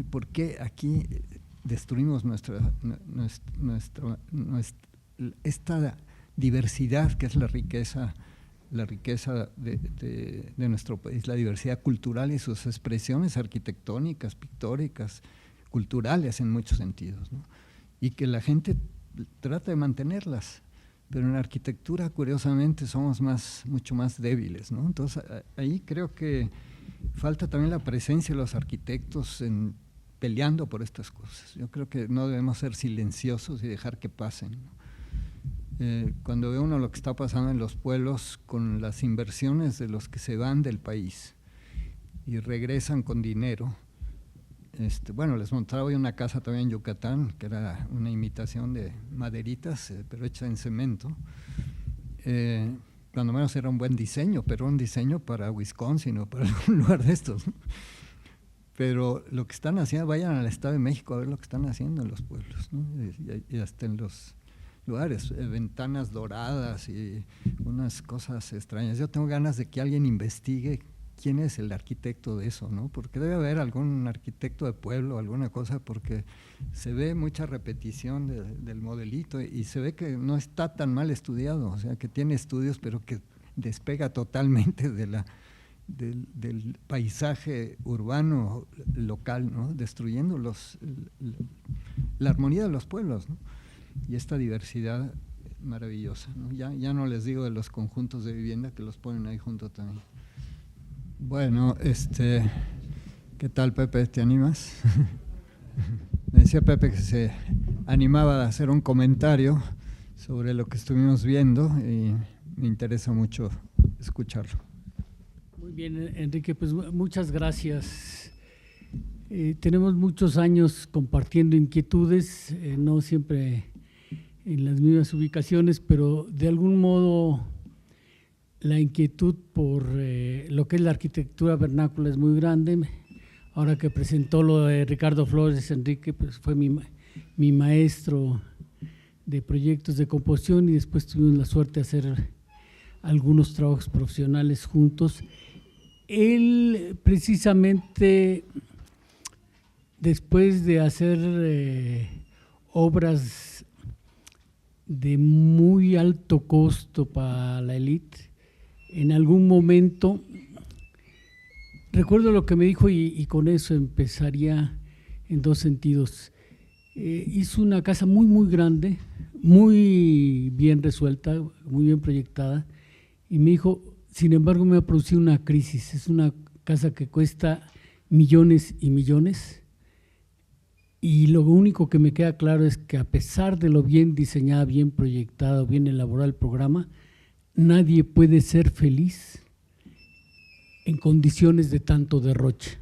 ¿por qué aquí destruimos esta diversidad que es la riqueza de nuestro país, la diversidad cultural y sus expresiones arquitectónicas, pictóricas, culturales en muchos sentidos, ¿no? Y que la gente trata de mantenerlas, pero en la arquitectura curiosamente somos mucho más débiles, ¿no? Entonces ahí creo que falta también la presencia de los arquitectos peleando por estas cosas. Yo creo que no debemos ser silenciosos y dejar que pasen, ¿no? Cuando ve uno lo que está pasando en los pueblos con las inversiones de los que se van del país y regresan con dinero. Bueno, les mostraba hoy una casa también en Yucatán, que era una imitación de maderitas, pero hecha en cemento. Cuando menos era un buen diseño, pero un diseño para Wisconsin o para algún lugar de estos, ¿no? Pero lo que están haciendo, vayan al Estado de México a ver lo que están haciendo en los pueblos, ¿no? Y hasta en los lugares, ventanas doradas y unas cosas extrañas. Yo tengo ganas de que alguien investigue quién es el arquitecto de eso, ¿no? Porque debe haber algún arquitecto de pueblo, alguna cosa, porque se ve mucha repetición del modelito y se ve que no está tan mal estudiado, o sea, que tiene estudios, pero que despega totalmente del paisaje urbano local, ¿no? Destruyendo la armonía de los pueblos, ¿no? Y esta diversidad maravillosa, ¿no? Ya no les digo de los conjuntos de vivienda que los ponen ahí junto también. Bueno, ¿qué tal, Pepe? ¿Te animas? Me decía Pepe que se animaba a hacer un comentario sobre lo que estuvimos viendo y me interesa mucho escucharlo. Muy bien, Enrique, pues muchas gracias. Tenemos muchos años compartiendo inquietudes, no siempre en las mismas ubicaciones, pero de algún modo la inquietud por lo que es la arquitectura vernácula es muy grande. Ahora que presentó lo de Ricardo Flores, Enrique, pues fue mi maestro de proyectos de composición y después tuvimos la suerte de hacer algunos trabajos profesionales juntos. Él precisamente después de hacer obras de muy alto costo para la élite, en algún momento, recuerdo lo que me dijo y con eso empezaría en dos sentidos. Hizo una casa muy, muy grande, muy bien resuelta, muy bien proyectada, y me dijo, sin embargo, me ha producido una crisis. Es una casa que cuesta millones y millones, Y lo único que me queda claro es que a pesar de lo bien diseñado, bien proyectado, bien elaborado el programa, nadie puede ser feliz en condiciones de tanto derroche.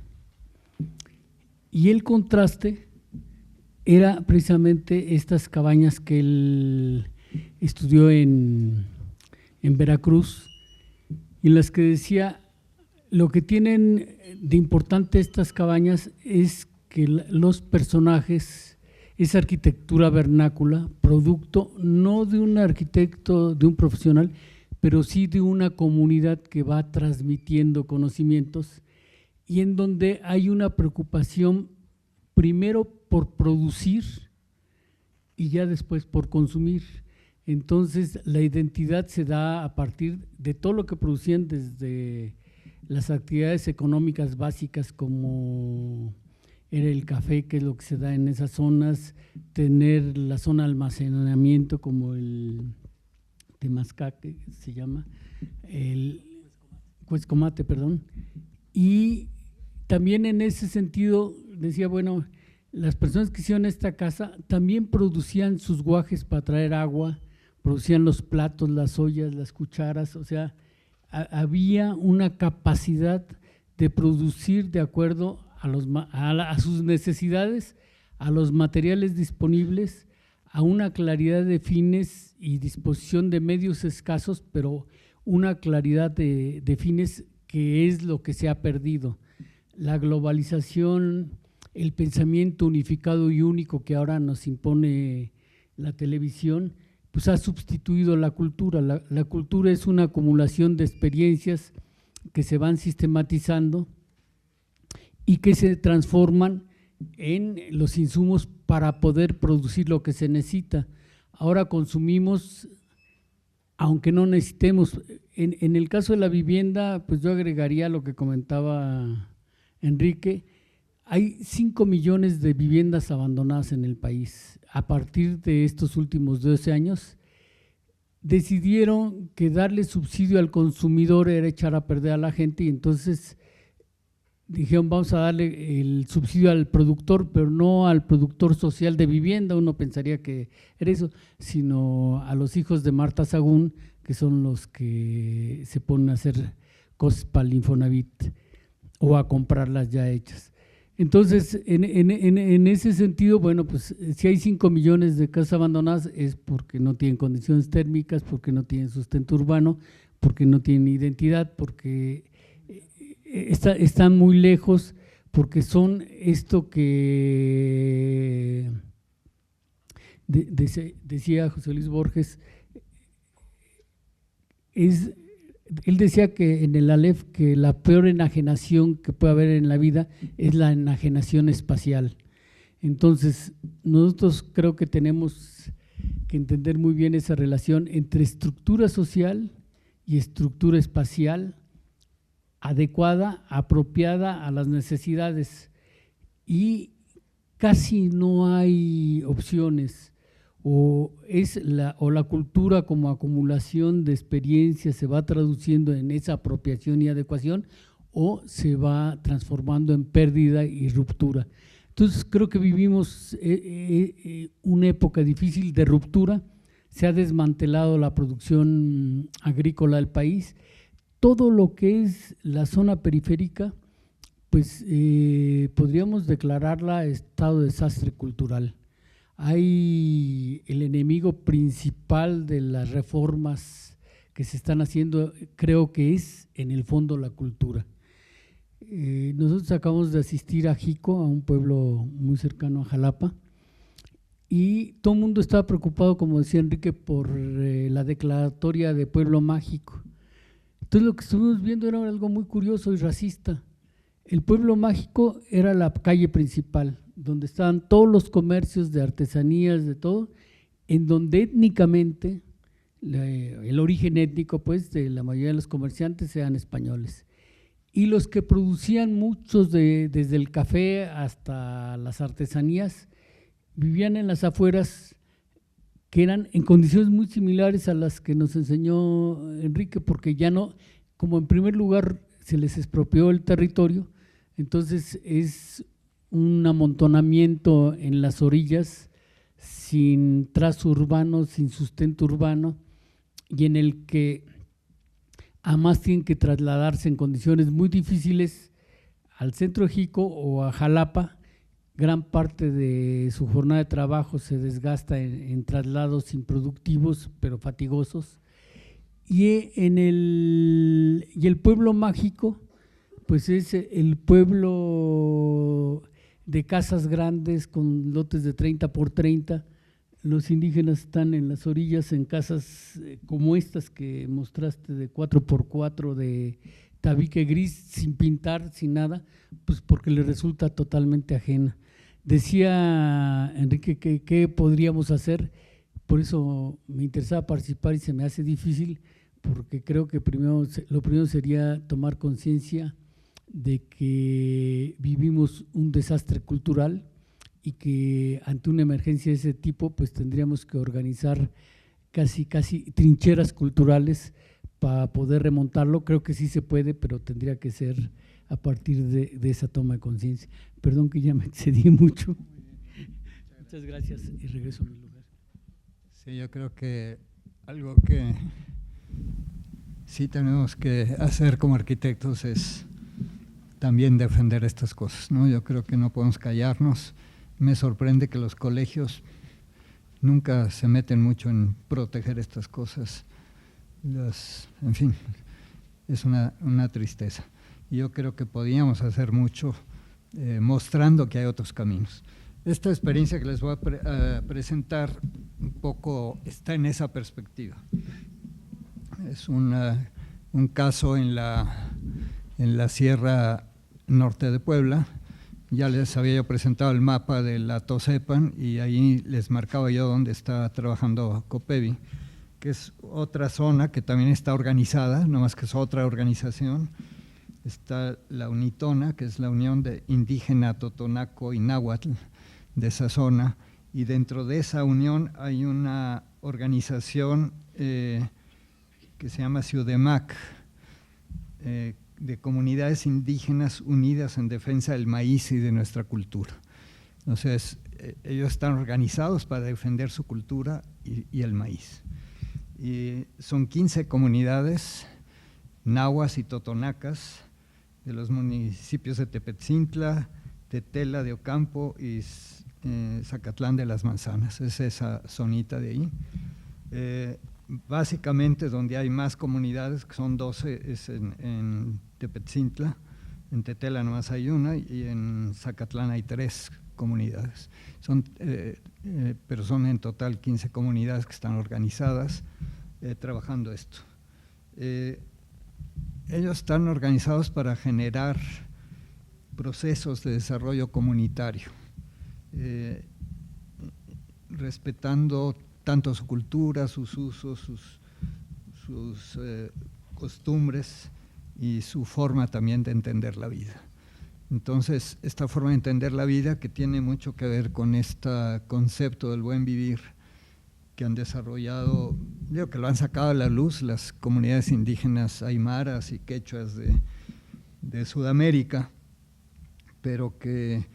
Y el contraste era precisamente estas cabañas que él estudió en Veracruz, en las que decía, lo que tienen de importante estas cabañas es que los personajes, esa arquitectura vernácula, producto no de un arquitecto, de un profesional, pero sí de una comunidad que va transmitiendo conocimientos y en donde hay una preocupación primero por producir y ya después por consumir. Entonces la identidad se da a partir de todo lo que producían, desde las actividades económicas básicas como era el café, que es lo que se da en esas zonas, tener la zona de almacenamiento como el Temazcal, se llama, el Cuescomate, perdón, y también en ese sentido decía, bueno, las personas que hicieron esta casa también producían sus guajes para traer agua, producían los platos, las ollas, las cucharas, o sea, había una capacidad de producir de acuerdo a sus necesidades, a los materiales disponibles, a una claridad de fines y disposición de medios escasos, pero una claridad de fines que es lo que se ha perdido. La globalización, el pensamiento unificado y único que ahora nos impone la televisión, pues ha sustituido la cultura. La cultura es una acumulación de experiencias que se van sistematizando y que se transforman en los insumos para poder producir lo que se necesita. Ahora consumimos, aunque no necesitemos. En el caso de la vivienda, pues yo agregaría lo que comentaba Enrique, hay 5 millones de viviendas abandonadas en el país. A partir de estos últimos 12 años, decidieron que darle subsidio al consumidor era echar a perder a la gente y entonces dijeron vamos a darle el subsidio al productor, pero no al productor social de vivienda, uno pensaría que era eso, sino a los hijos de Marta Sagún, que son los que se ponen a hacer cosas para el Infonavit o a comprarlas ya hechas. Entonces, en ese sentido, bueno, pues si hay 5 millones de casas abandonadas es porque no tienen condiciones térmicas, porque no tienen sustento urbano, porque no tienen identidad, porque están muy lejos, porque son esto que decía José Luis Borges, él decía que en el Aleph que la peor enajenación que puede haber en la vida es la enajenación espacial. Entonces, nosotros creo que tenemos que entender muy bien esa relación entre estructura social y estructura espacial adecuada, apropiada a las necesidades, y casi no hay opciones. O la cultura como acumulación de experiencias se va traduciendo en esa apropiación y adecuación, o se va transformando en pérdida y ruptura. Entonces creo que vivimos una época difícil de ruptura, se ha desmantelado la producción agrícola del país, todo lo que es la zona periférica, pues podríamos declararla estado de desastre cultural. Hay el enemigo principal de las reformas que se están haciendo, creo que es en el fondo la cultura. Nosotros acabamos de asistir a Jico, a un pueblo muy cercano a Jalapa, y todo el mundo estaba preocupado, como decía Enrique, por la declaratoria de pueblo mágico. Entonces lo que estuvimos viendo era algo muy curioso y racista. El pueblo mágico era la calle principal, donde estaban todos los comercios de artesanías, de todo, en donde étnicamente, el origen étnico pues de la mayoría de los comerciantes eran españoles. Y los que producían muchos, desde el café hasta las artesanías, vivían en las afueras, que eran en condiciones muy similares a las que nos enseñó Enrique, porque ya no, como en primer lugar se les expropió el territorio, entonces es un amontonamiento en las orillas sin trazo urbano, sin sustento urbano, y en el que además tienen que trasladarse en condiciones muy difíciles al centro de Jico o a Jalapa. Gran parte de su jornada de trabajo se desgasta en traslados improductivos, pero fatigosos. Y el pueblo mágico, pues es el pueblo de casas grandes con lotes de 30 por 30. Los indígenas están en las orillas en casas como estas que mostraste de 4 por 4 de tabique gris, sin pintar, sin nada, pues porque les resulta totalmente ajena. Decía Enrique que qué podríamos hacer, por eso me interesaba participar y se me hace difícil, porque creo que lo primero sería tomar conciencia de que vivimos un desastre cultural y que ante una emergencia de ese tipo pues tendríamos que organizar casi trincheras culturales para poder remontarlo. Creo que sí se puede, pero tendría que ser a partir de esa toma de conciencia. Perdón que ya me excedí mucho. Muchas gracias y regreso a mi lugar. Sí, yo creo que algo que sí tenemos que hacer como arquitectos es también defender estas cosas, ¿no? Yo creo que no podemos callarnos. Me sorprende que los colegios nunca se meten mucho en proteger estas cosas. En fin, es una tristeza. Yo creo que podíamos hacer mucho mostrando que hay otros caminos. Esta experiencia que les voy a presentar un poco está en esa perspectiva. Es un caso en la Sierra Norte de Puebla. Ya les había yo presentado el mapa de la Tosepan y ahí les marcaba yo dónde está trabajando Copevi, que es otra zona que también está organizada, no más que es otra organización. Está la UNITONA, que es la Unión de Indígena Totonaco y Náhuatl de esa zona, y dentro de esa unión hay una organización que se llama Ciudemac, de comunidades indígenas unidas en defensa del maíz y de nuestra cultura. Entonces, ellos están organizados para defender su cultura y el maíz. Y son 15 comunidades nahuas y totonacas de los municipios de Tepetzintla, Tetela de Ocampo y Zacatlán de las Manzanas. Es esa zonita de ahí. Básicamente donde hay más comunidades, que son 12, es en Tepetzintla. En Tetela nomás hay una y en Zacatlán hay 3 comunidades. Pero son en total 15 comunidades que están organizadas trabajando esto. Ellos están organizados para generar procesos de desarrollo comunitario, respetando tanto su cultura, sus usos, sus costumbres y su forma también de entender la vida. Entonces, esta forma de entender la vida que tiene mucho que ver con este concepto del buen vivir que han desarrollado, digo que lo han sacado a la luz las comunidades indígenas aymaras y quechuas de Sudamérica, pero que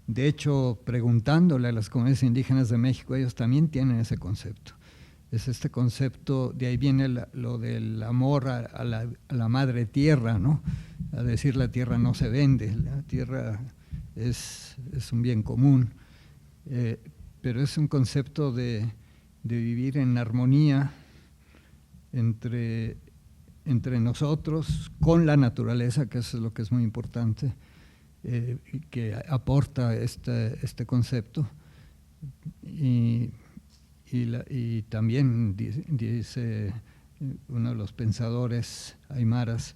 de hecho preguntándole a las comunidades indígenas de México, ellos también tienen ese concepto. Es este concepto, de ahí viene lo del amor a la madre tierra, ¿no? A decir la tierra no se vende, la tierra es un bien común, pero es un concepto de vivir en armonía entre nosotros, con la naturaleza, que eso es lo que es muy importante, que aporta este concepto. Y también dice uno de los pensadores aymaras,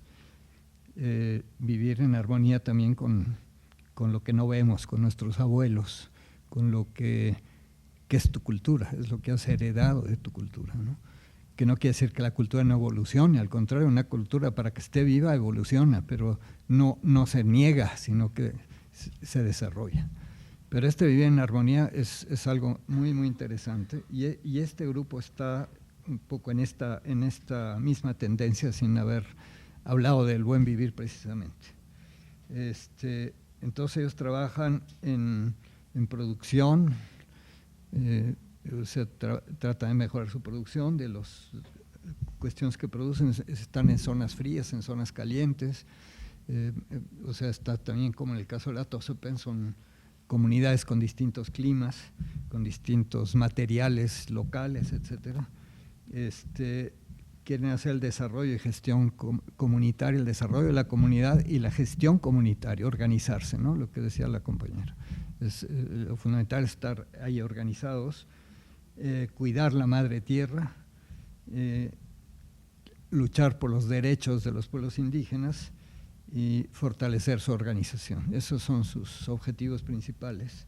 vivir en armonía también con lo que no vemos, con nuestros abuelos, con lo que es tu cultura, es lo que has heredado de tu cultura, ¿no? Que no quiere decir que la cultura no evolucione, al contrario, una cultura para que esté viva evoluciona, pero no se niega, sino que se desarrolla. Pero vivir en armonía es algo muy, muy interesante y este grupo está un poco en esta misma tendencia sin haber hablado del buen vivir precisamente. Entonces ellos trabajan en producción, o sea, tratan de mejorar su producción, de las cuestiones que producen, están en zonas frías, en zonas calientes, o sea, está también como en el caso de la Tosopen, son comunidades con distintos climas, con distintos materiales locales, etcétera. Quieren hacer el desarrollo y gestión comunitaria, el desarrollo de la comunidad y la gestión comunitaria, organizarse, ¿no? Lo que decía la compañera. Lo fundamental es estar ahí organizados, cuidar la madre tierra, luchar por los derechos de los pueblos indígenas y fortalecer su organización. Esos son sus objetivos principales.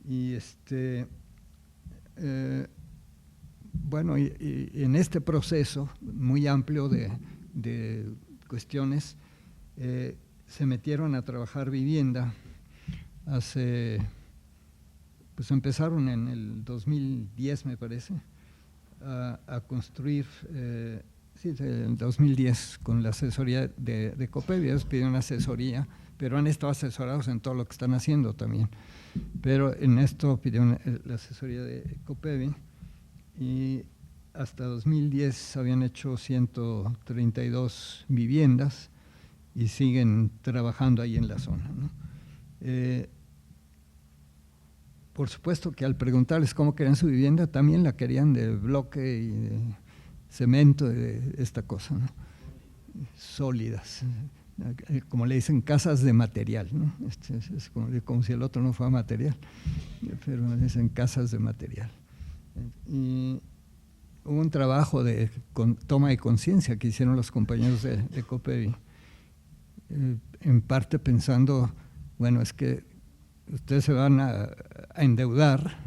Y bueno, y en este proceso muy amplio de cuestiones, se metieron a trabajar vivienda pues empezaron en el 2010, me parece, a construir, sí, en 2010, con la asesoría de Copevi. Ellos pidieron asesoría, pero han estado asesorados en todo lo que están haciendo también. Pero en esto pidieron la asesoría de Copevi, y hasta 2010 habían hecho 132 viviendas y siguen trabajando ahí en la zona, ¿no? Por supuesto que al preguntarles cómo querían su vivienda, también la querían de bloque y de cemento, de esta cosa, ¿no? Sólidas, como le dicen, casas de material, ¿no? Es como si el otro no fuera material, pero le dicen casas de material. Y hubo un trabajo de toma de conciencia que hicieron los compañeros de Copevi, en parte pensando, bueno, es que ustedes se van a endeudar,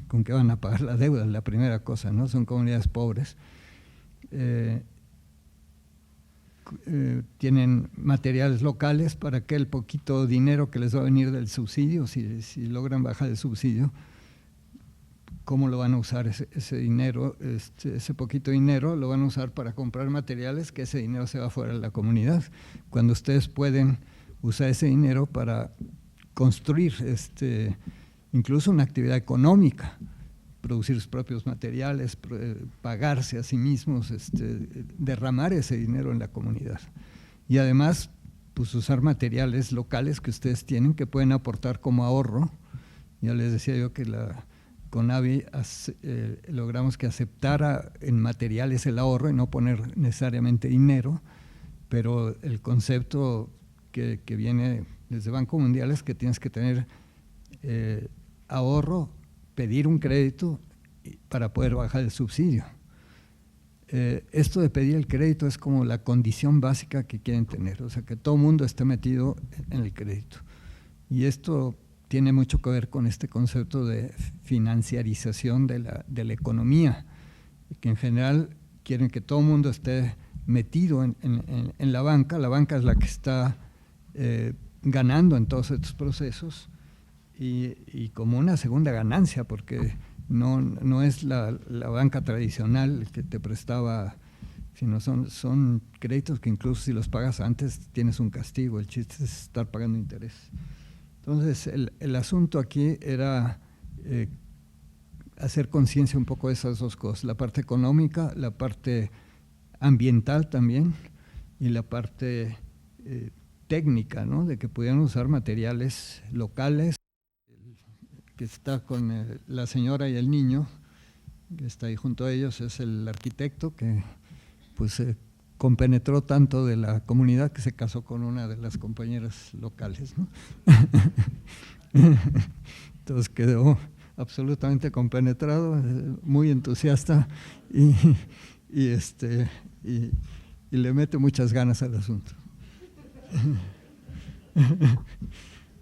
¿con qué van a pagar la deuda? Es la primera cosa, ¿no? Son comunidades pobres, tienen materiales locales para que el poquito dinero que les va a venir del subsidio, si logran bajar el subsidio, ¿cómo lo van a usar ese dinero? Ese poquito dinero lo van a usar para comprar materiales, que ese dinero se va fuera de la comunidad, cuando ustedes pueden usar ese dinero para construir incluso una actividad económica, producir sus propios materiales, pagarse a sí mismos, derramar ese dinero en la comunidad. Y además, pues usar materiales locales que ustedes tienen, que pueden aportar como ahorro. Ya les decía yo que la CONAVI logramos que aceptara en materiales el ahorro y no poner necesariamente dinero, pero el concepto que viene desde Banco Mundial es que tienes que tener ahorro, pedir un crédito para poder bajar el subsidio. Esto de pedir el crédito es como la condición básica que quieren tener, o sea, que todo el mundo esté metido en el crédito. Y esto tiene mucho que ver con este concepto de financiarización de la economía, que en general quieren que todo el mundo esté metido en la banca. La banca es la que está ganando en todos estos procesos, y como una segunda ganancia, porque no es la banca tradicional que te prestaba, sino son créditos que incluso si los pagas antes tienes un castigo. El chiste es estar pagando interés. Entonces el asunto aquí era hacer conciencia un poco de esas dos cosas, la parte económica, la parte ambiental también, y la parte técnica, ¿no? De que pudieran usar materiales locales. Que está con la señora y el niño, que está ahí junto a ellos, es el arquitecto que pues se compenetró tanto de la comunidad que se casó con una de las compañeras locales, ¿no? Entonces quedó absolutamente compenetrado, muy entusiasta, y le mete muchas ganas al asunto.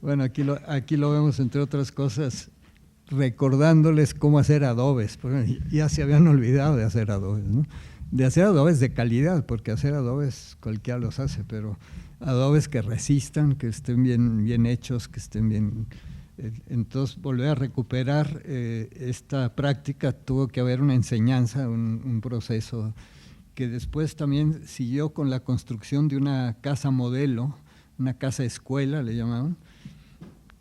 Bueno, aquí lo vemos, entre otras cosas, recordándoles cómo hacer adobes, porque ya se habían olvidado de hacer adobes, ¿no? De hacer adobes de calidad, porque hacer adobes cualquiera los hace, pero adobes que resistan, que estén bien hechos, que estén bien. Entonces, volver a recuperar esta práctica, tuvo que haber una enseñanza, un proceso que después también siguió con la construcción de una casa modelo, una casa escuela le llamaban,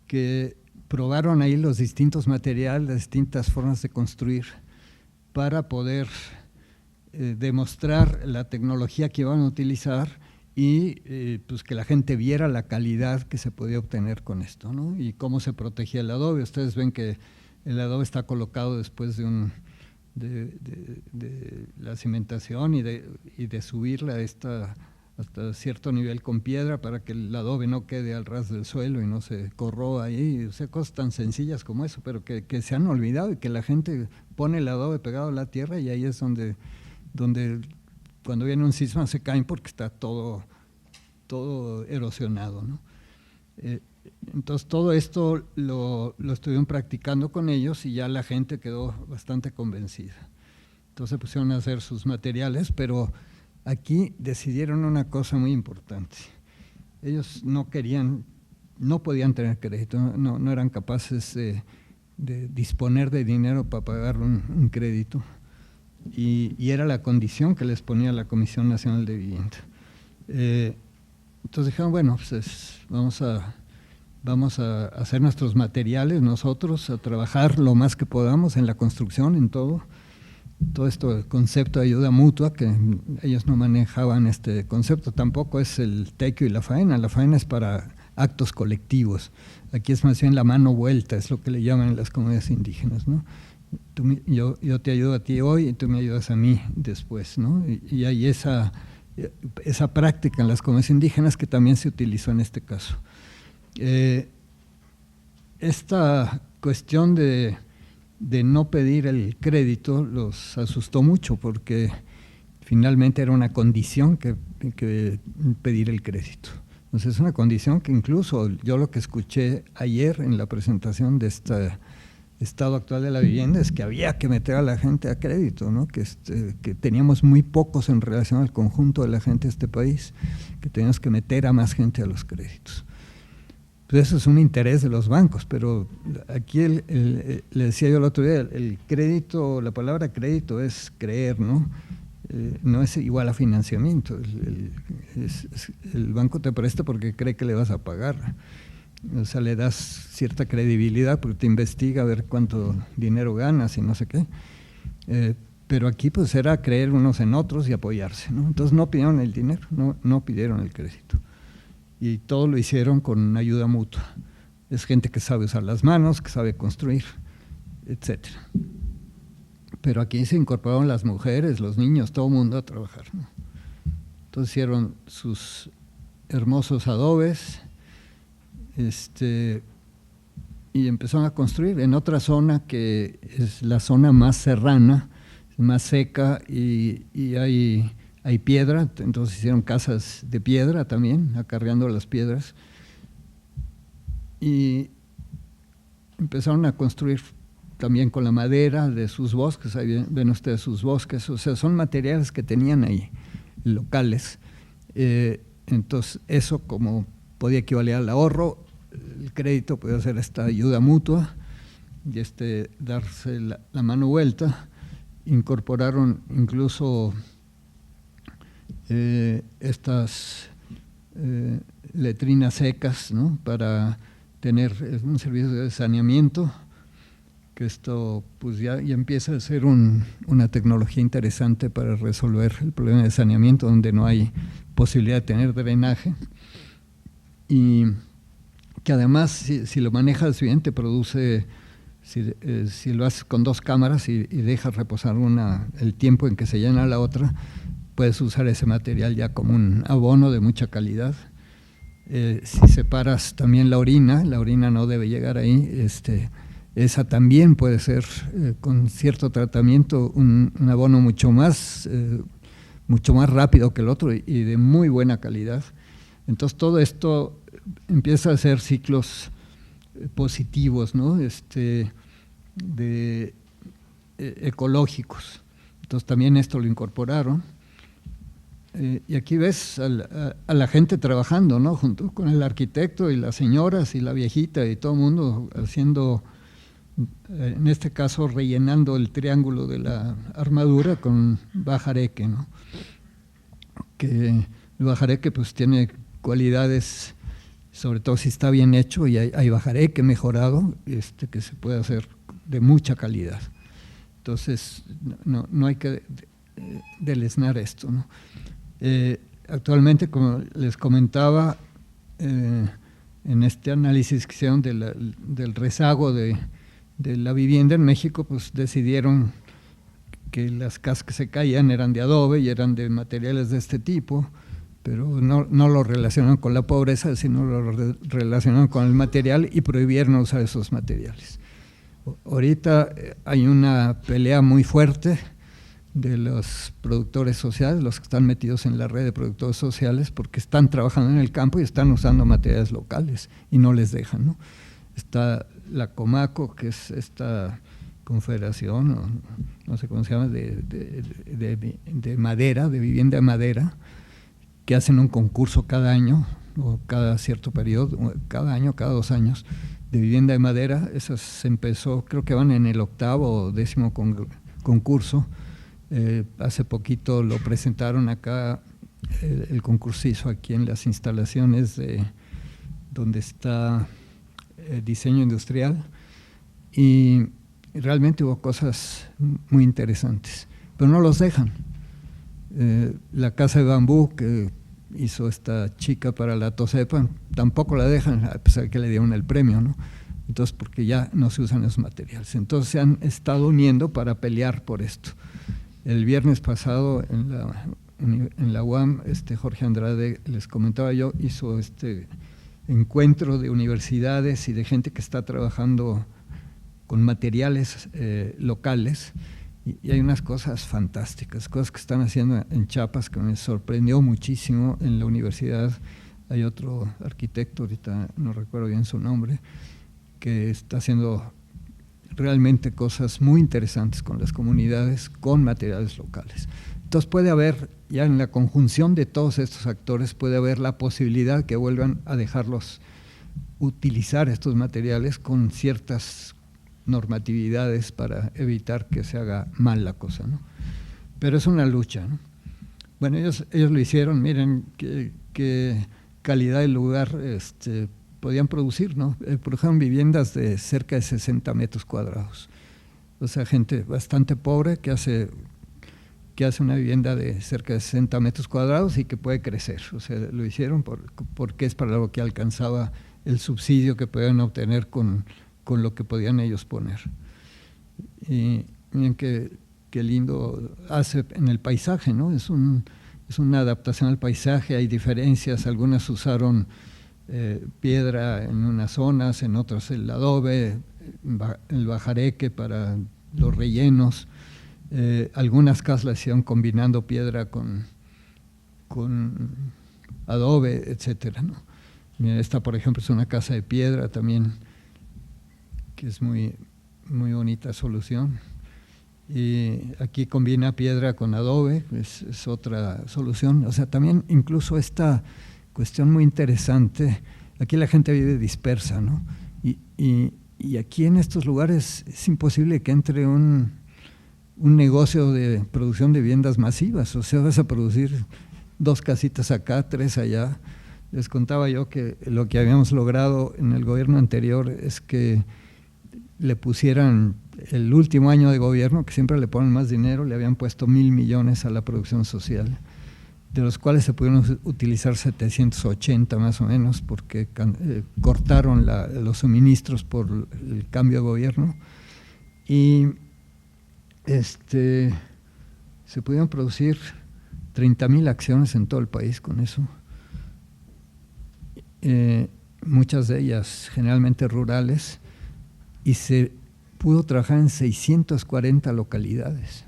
que probaron ahí los distintos materiales, las distintas formas de construir para poder demostrar la tecnología que iban a utilizar y pues que la gente viera la calidad que se podía obtener con esto, ¿no? Y cómo se protegía el adobe. Ustedes ven que el adobe está colocado después de la cimentación y de subirla hasta cierto nivel con piedra para que el adobe no quede al ras del suelo y no se corroa ahí. O sea, cosas tan sencillas como eso, pero que se han olvidado y que la gente pone el adobe pegado a la tierra y ahí es donde cuando viene un sismo se caen porque está todo erosionado, ¿no? Entonces todo esto lo estuvieron practicando con ellos y ya la gente quedó bastante convencida. Entonces pusieron a hacer sus materiales, pero aquí decidieron una cosa muy importante. Ellos no podían tener crédito, no eran capaces de disponer de dinero para pagar un crédito. Y era la condición que les ponía la Comisión Nacional de Vivienda. Entonces dijeron, bueno, pues vamos a hacer nuestros materiales nosotros, a trabajar lo más que podamos en la construcción, en todo esto, el concepto de ayuda mutua, que ellos no manejaban este concepto, tampoco es el tequio y la faena es para actos colectivos, aquí es más bien la mano vuelta, es lo que le llaman en las comunidades indígenas, ¿no? Yo te ayudo a ti hoy y tú me ayudas a mí después, ¿no? Y hay esa práctica en las comunidades indígenas que también se utilizó en este caso. Esta cuestión de no pedir el crédito los asustó mucho porque finalmente era una condición que pedir el crédito. Entonces es una condición que incluso yo lo que escuché ayer en la presentación de este estado actual de la vivienda es que había que meter a la gente a crédito, ¿no? Que teníamos muy pocos en relación al conjunto de la gente de este país, que teníamos que meter a más gente a los créditos. Pues eso es un interés de los bancos, pero aquí le decía yo el otro día, el crédito, la palabra crédito es creer, ¿no? No es igual a financiamiento. El banco te presta porque cree que le vas a pagar. O sea, le das cierta credibilidad porque te investiga a ver cuánto dinero ganas y no sé qué. Pero aquí pues era creer unos en otros y apoyarse, ¿no? Entonces no pidieron el dinero, no pidieron el crédito. Y todo lo hicieron con ayuda mutua. Es gente que sabe usar las manos, que sabe construir, etcétera. Pero aquí se incorporaron las mujeres, los niños, todo el mundo a trabajar, ¿no? Entonces hicieron sus hermosos adobes, y empezaron a construir en otra zona que es la zona más serrana, más seca y hay piedra, entonces hicieron casas de piedra también, acarreando las piedras y empezaron a construir también con la madera de sus bosques, ahí ven ustedes sus bosques, o sea, son materiales que tenían ahí, locales. Entonces eso como podía equivaler al ahorro, el crédito podía ser esta ayuda mutua y darse la mano vuelta. Incorporaron incluso estas letrinas secas, ¿no? Para tener un servicio de saneamiento, que esto pues ya empieza a ser una tecnología interesante para resolver el problema de saneamiento donde no hay posibilidad de tener drenaje y que además si lo manejas bien te produce, si lo haces con dos cámaras y dejas reposar el tiempo en que se llena la otra, puedes usar ese material ya como un abono de mucha calidad. Si separas también la orina no debe llegar ahí, esa también puede ser con cierto tratamiento un abono mucho más rápido que el otro y de muy buena calidad. Entonces todo esto empieza a ser ciclos positivos, ¿no? Ecológicos. Entonces también esto lo incorporaron. Y aquí ves a la gente trabajando, ¿no? Junto con el arquitecto y las señoras y la viejita y todo el mundo haciendo, en este caso rellenando el triángulo de la armadura con bajareque, ¿no? Que el bajareque pues tiene cualidades sobre todo si está bien hecho, y hay bajareque mejorado, que se puede hacer de mucha calidad. Entonces, no hay que deleznar esto, ¿no? Actualmente, como les comentaba, en este análisis que hicieron del rezago de la vivienda en México, pues decidieron que las casas que se caían eran de adobe y eran de materiales de este tipo, pero no lo relacionaron con la pobreza, sino lo relacionaron con el material y prohibieron usar esos materiales. Ahorita hay una pelea muy fuerte de los productores sociales, los que están metidos en la red de productores sociales, porque están trabajando en el campo y están usando materiales locales y no les dejan, ¿no? Está la Comaco, que es esta confederación, no sé cómo se llama, de madera, de vivienda de madera, que hacen un concurso cada año, o cada cierto periodo, cada año, cada 2 años, de vivienda de madera. Eso se empezó, creo que van en el 8º o 10º concurso. Hace poquito lo presentaron acá, el concurso se hizo aquí en las instalaciones donde está diseño industrial, y realmente hubo cosas muy interesantes, pero no los dejan. La casa de bambú que hizo esta chica para la Tosepan, tampoco la dejan, a pesar de que le dieron el premio, ¿no? Entonces, porque ya no se usan esos materiales. Entonces se han estado uniendo para pelear por esto. El viernes pasado en la UAM, Jorge Andrade, les comentaba yo, hizo este encuentro de universidades y de gente que está trabajando con materiales locales, y hay unas cosas fantásticas, cosas que están haciendo en Chiapas que me sorprendió muchísimo. En la universidad hay otro arquitecto, ahorita no recuerdo bien su nombre, que está haciendo realmente cosas muy interesantes con las comunidades, con materiales locales. Entonces puede haber, ya en la conjunción de todos estos actores, puede haber la posibilidad que vuelvan a dejarlos utilizar estos materiales con ciertas normatividades para evitar que se haga mal la cosa, ¿no? Pero es una lucha, ¿no? Bueno, ellos lo hicieron, miren qué calidad de lugar podían producir, ¿no? Produjeron viviendas de cerca de 60 metros cuadrados. O sea, gente bastante pobre que hace una vivienda de cerca de 60 metros cuadrados y que puede crecer. O sea, lo hicieron porque es para lo que alcanzaba el subsidio que podían obtener con lo que podían ellos poner. Y miren qué lindo hace en el paisaje, ¿no? Es una adaptación al paisaje, hay diferencias, algunas usaron piedra en unas zonas, en otras el adobe, el bajareque para los rellenos. Algunas casas las hicieron combinando piedra con adobe, etcétera, ¿no? Mira, esta, por ejemplo, es una casa de piedra también, que es muy, muy bonita solución. Y aquí combina piedra con adobe, es otra solución. O sea, también incluso esta cuestión muy interesante, aquí la gente vive dispersa, ¿no? Y aquí en estos lugares es imposible que entre un negocio de producción de viviendas masivas. O sea, vas a producir 2 casitas acá, 3 allá. Les contaba yo que lo que habíamos logrado en el gobierno anterior es que le pusieran, el último año de gobierno, que siempre le ponen más dinero, le habían puesto 1,000 millones a la producción social, de los cuales se pudieron utilizar 780 más o menos, porque cortaron los suministros por el cambio de gobierno, y se pudieron producir 30,000 acciones en todo el país con eso. Muchas de ellas generalmente rurales, y se pudo trabajar en 640 localidades.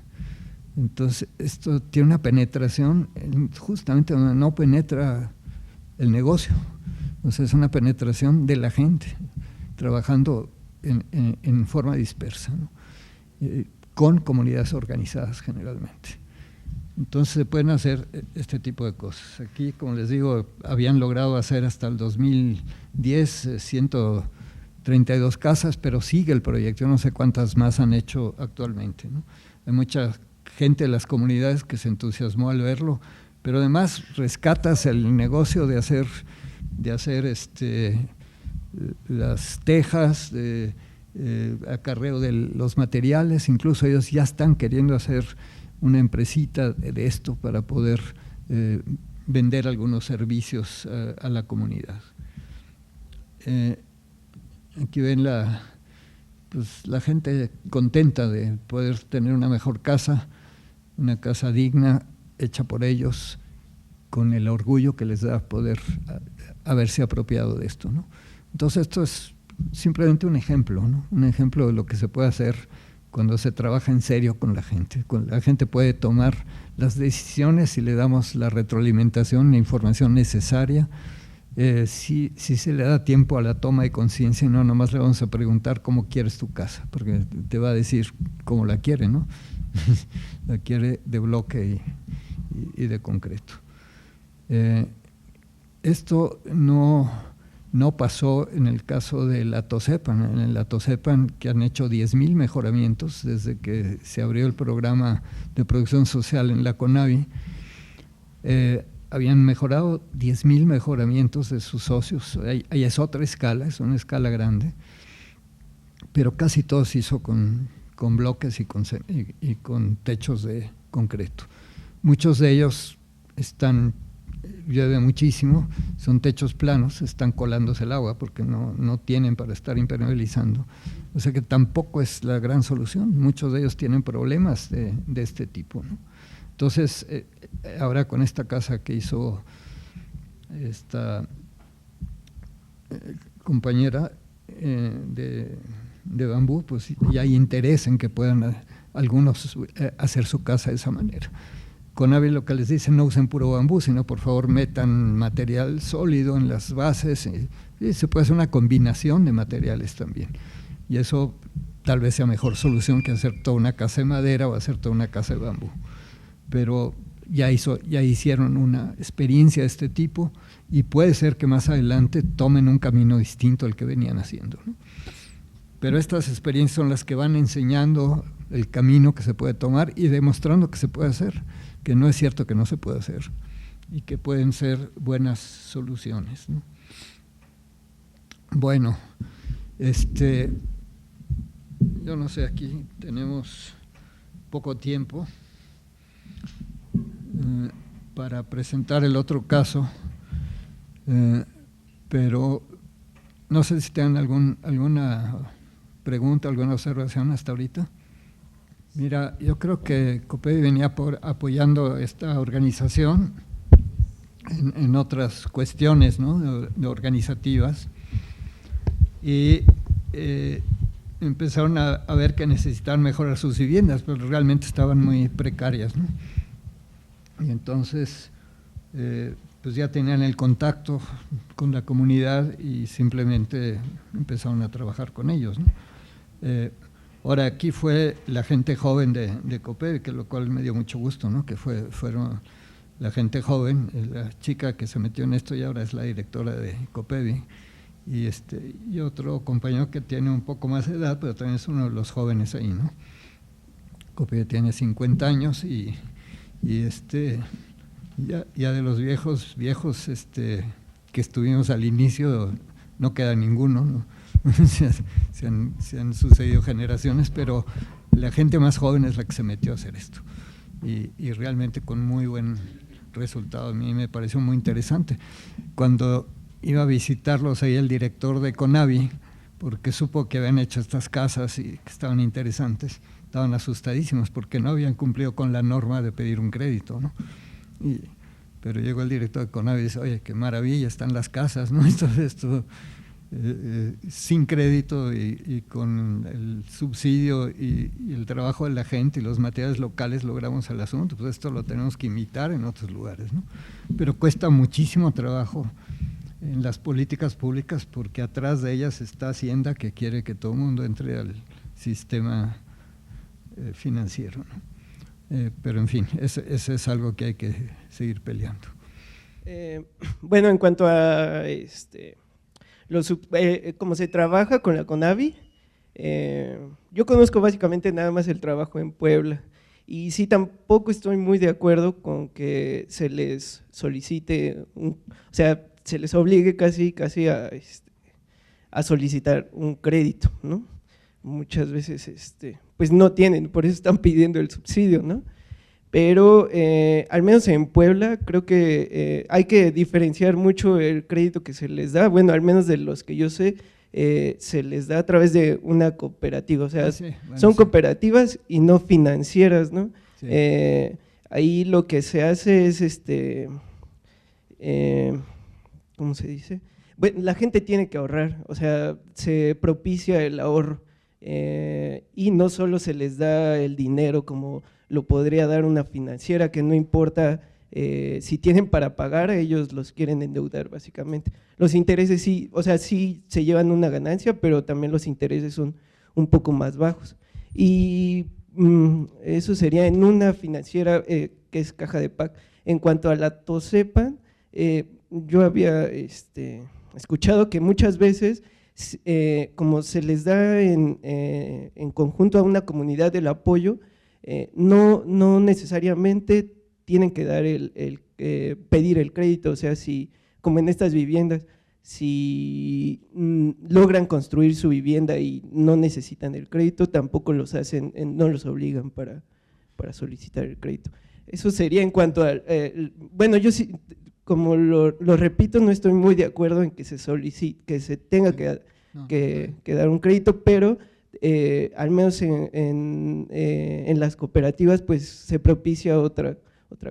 Entonces, esto tiene una penetración justamente donde no penetra el negocio. O sea, es una penetración de la gente, trabajando en forma dispersa, ¿no? Con comunidades organizadas generalmente. Entonces se pueden hacer este tipo de cosas. Aquí, como les digo, habían logrado hacer hasta el 2010 132 casas, pero sigue el proyecto. Yo no sé cuántas más han hecho actualmente, ¿no? Hay mucha gente de las comunidades que se entusiasmó al verlo, pero además rescatas el negocio de hacer de hacer las tejas, de acarreo de los materiales. Incluso ellos ya están queriendo hacer una empresita de esto para poder vender algunos servicios a la comunidad. Aquí ven pues, la gente contenta de poder tener una mejor casa, una casa digna, hecha por ellos, con el orgullo que les da poder haberse apropiado de esto, ¿no? Entonces esto es simplemente un ejemplo, ¿no? Un ejemplo de lo que se puede hacer cuando se trabaja en serio con la gente. La gente puede tomar las decisiones si le damos la retroalimentación, la información necesaria, si se le da tiempo a la toma de conciencia y no nomás le vamos a preguntar cómo quieres tu casa, porque te va a decir cómo la quiere, ¿no? La quiere de bloque y de concreto. Esto no pasó en el caso del Atosepan. En el Atosepan, que han hecho 10,000 mejoramientos desde que se abrió el programa de producción social en la CONAVI, habían mejorado 10,000 mejoramientos de sus socios. Ahí es otra escala, es una escala grande, pero casi todo se hizo con bloques y con techos de concreto. Muchos de ellos llueve muchísimo, son techos planos, están colándose el agua porque no tienen para estar impermeabilizando. O sea que tampoco es la gran solución. Muchos de ellos tienen problemas de este tipo, ¿no? Entonces, ahora con esta casa que hizo esta compañera de bambú, pues ya hay interés en que puedan algunos hacer su casa de esa manera. CONAVI lo que les dice, no usen puro bambú, sino por favor metan material sólido en las bases, y se puede hacer una combinación de materiales también. Y eso tal vez sea mejor solución que hacer toda una casa de madera o hacer toda una casa de bambú. Pero ya hicieron una experiencia de este tipo y puede ser que más adelante tomen un camino distinto al que venían haciendo, ¿no? Pero estas experiencias son las que van enseñando el camino que se puede tomar y demostrando que se puede hacer, que no es cierto que no se puede hacer y que pueden ser buenas soluciones, ¿no? Bueno, yo no sé, aquí tenemos poco tiempo para presentar el otro caso, pero no sé si tienen alguna pregunta, alguna observación hasta ahorita. Mira, yo creo que COPEBI venía apoyando esta organización en otras cuestiones, ¿no?, de organizativas, y empezaron a ver que necesitaban mejorar sus viviendas, pero realmente estaban muy precarias, ¿no? Y entonces, pues ya tenían el contacto con la comunidad y simplemente empezaron a trabajar con ellos, ¿no? Ahora, aquí fue la gente joven de COPEBI, que lo cual me dio mucho gusto, ¿no?, que fueron la gente joven, la chica que se metió en esto y ahora es la directora de COPEBI, y otro compañero que tiene un poco más de edad, pero también es uno de los jóvenes ahí, ¿no? COPEBI tiene 50 años y ya de los viejos que estuvimos al inicio, no queda ninguno, ¿no? se han sucedido generaciones, pero la gente más joven es la que se metió a hacer esto y realmente con muy buen resultado. A mí me pareció muy interesante. Cuando iba a visitarlos ahí el director de CONAVI, porque supo que habían hecho estas casas y que estaban interesantes, estaban asustadísimos porque no habían cumplido con la norma de pedir un crédito, ¿no? Pero llegó el director de CONAVI y dice, oye, qué maravilla, están las casas, ¿no? Esto sin crédito y con el subsidio y el trabajo de la gente y los materiales locales logramos el asunto. Pues esto lo tenemos que imitar en otros lugares, ¿no? Pero cuesta muchísimo trabajo en las políticas públicas porque atrás de ellas está Hacienda, que quiere que todo el mundo entre al sistema financiero, ¿no? Pero en fin, ese es algo que hay que seguir peleando. Bueno, en cuanto a cómo se trabaja con la CONAVI, yo conozco básicamente nada más el trabajo en Puebla Y sí, tampoco estoy muy de acuerdo con que se les solicite, o sea, se les obligue casi a solicitar un crédito, ¿no? Muchas veces pues no tienen, por eso están pidiendo el subsidio, ¿no? Pero al menos en Puebla creo que hay que diferenciar mucho el crédito que se les da, bueno, al menos de los que yo sé, se les da a través de una cooperativa, o sea, Sí, bueno, son sí. cooperativas y no financieras, ¿no? Sí. Ahí lo que se hace es, ¿cómo se dice? Bueno, la gente tiene que ahorrar, o sea, se propicia el ahorro y no solo se les da el dinero como lo podría dar una financiera, que no importa si tienen para pagar, ellos los quieren endeudar básicamente. Los intereses sí, o sea, sí se llevan una ganancia, pero también los intereses son un poco más bajos. Y eso sería en una financiera que es Caja de Pac. En cuanto a la Tosepan, yo había escuchado que muchas veces, como se les da en conjunto a una comunidad el apoyo, no necesariamente tienen que dar pedir el crédito, o sea, si como en estas viviendas, si logran construir su vivienda y no necesitan el crédito, tampoco los hacen, no los obligan para solicitar el crédito. Eso sería en cuanto a, bueno, yo sí, como lo repito, no estoy muy de acuerdo en que se solicite, que se tenga que dar un crédito, pero al menos en las cooperativas pues se propicia otra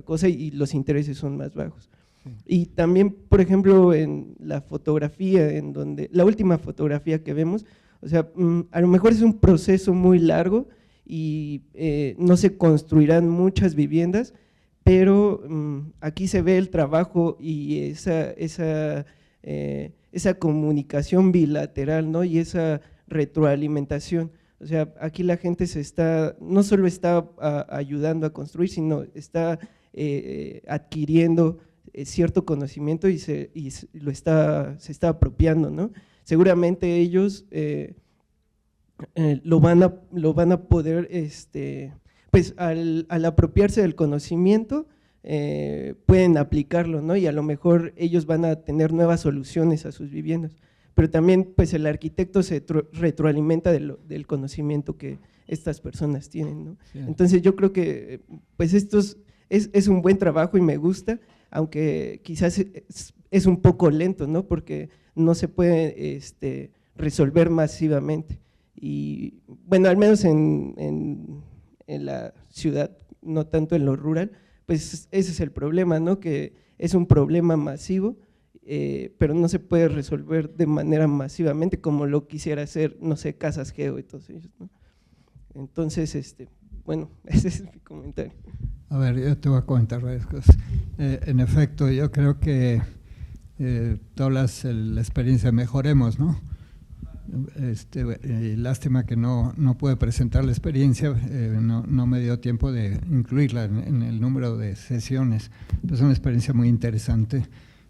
cosa y los intereses son más bajos. Sí. Y también, por ejemplo, en la fotografía, en donde la última fotografía que vemos, o sea, a lo mejor es un proceso muy largo y no se construirán muchas viviendas, pero aquí se ve el trabajo y esa comunicación bilateral, ¿no? Y esa retroalimentación. O sea, aquí la gente no solo está ayudando a construir, sino está adquiriendo cierto conocimiento y se está apropiando, ¿no? Seguramente ellos lo van a poder, pues al apropiarse del conocimiento, pueden aplicarlo, ¿no? Y a lo mejor ellos van a tener nuevas soluciones a sus viviendas, pero también pues el arquitecto se retroalimenta del conocimiento que estas personas tienen, ¿no? Sí. Entonces yo creo que pues esto es un buen trabajo y me gusta, aunque quizás es un poco lento, ¿no? Porque no se puede resolver masivamente y bueno, al menos en la ciudad, no tanto en lo rural, pues ese es el problema, ¿no? Que es un problema masivo, pero no se puede resolver de manera masivamente como lo quisiera hacer, no sé, Casas Geo y todos ellos, ¿no? Entonces, bueno, ese es mi comentario. A ver, yo te voy a comentar varias cosas. En efecto, yo creo que tú hablas de la experiencia Mejoremos, ¿no? Lástima que no pude presentar la experiencia, no me dio tiempo de incluirla en el número de sesiones. Es una experiencia muy interesante,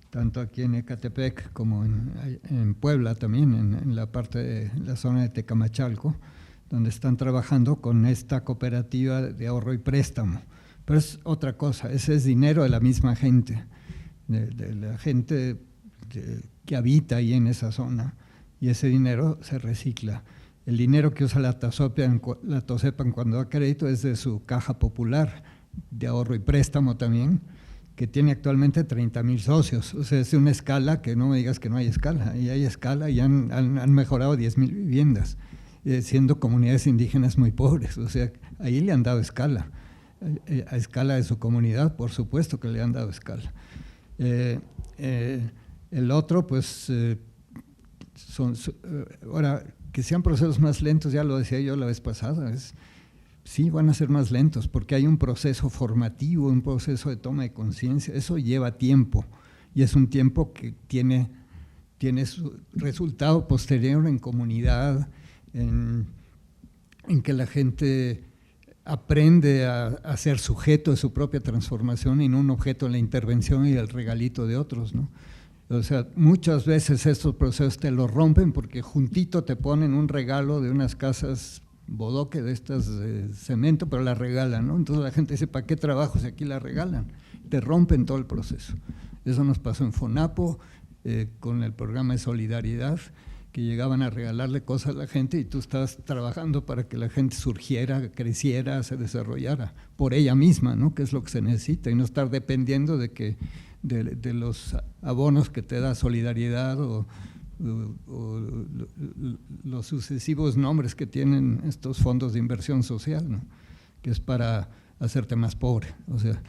tanto aquí en Ecatepec como en Puebla también, en la parte de la zona de Tecamachalco, donde están trabajando con esta cooperativa de ahorro y préstamo. Pero es otra cosa, ese es dinero de la misma gente, de la gente que habita ahí en esa zona, y ese dinero se recicla. El dinero que usa la Tosepan cuando da crédito es de su caja popular de ahorro y préstamo también, que tiene actualmente 30,000 socios. O sea, es una escala que no me digas que no hay escala, y hay escala y han mejorado 10,000 viviendas, siendo comunidades indígenas muy pobres. O sea, ahí le han dado escala. A escala de su comunidad, por supuesto que le han dado escala. El otro, pues, ahora, que sean procesos más lentos, ya lo decía yo la vez pasada, sí van a ser más lentos, porque hay un proceso formativo, un proceso de toma de conciencia, eso lleva tiempo, y es un tiempo que tiene su resultado posterior en comunidad, en que la gente aprende a ser sujeto de su propia transformación y no un objeto de la intervención y el regalito de otros, ¿no? O sea, muchas veces estos procesos te los rompen porque juntito te ponen un regalo de unas casas bodoque de estas de cemento, pero la regalan, ¿no? Entonces la gente dice, ¿para qué trabajo si aquí la regalan? Te rompen todo el proceso. Eso nos pasó en FONAPO, con el programa de solidaridad, que llegaban a regalarle cosas a la gente y tú estabas trabajando para que la gente surgiera, creciera, se desarrollara por ella misma, ¿no? Que es lo que se necesita, y no estar dependiendo de los abonos que te da solidaridad o los sucesivos nombres que tienen estos fondos de inversión social, ¿no? Que es para hacerte más pobre. O sea,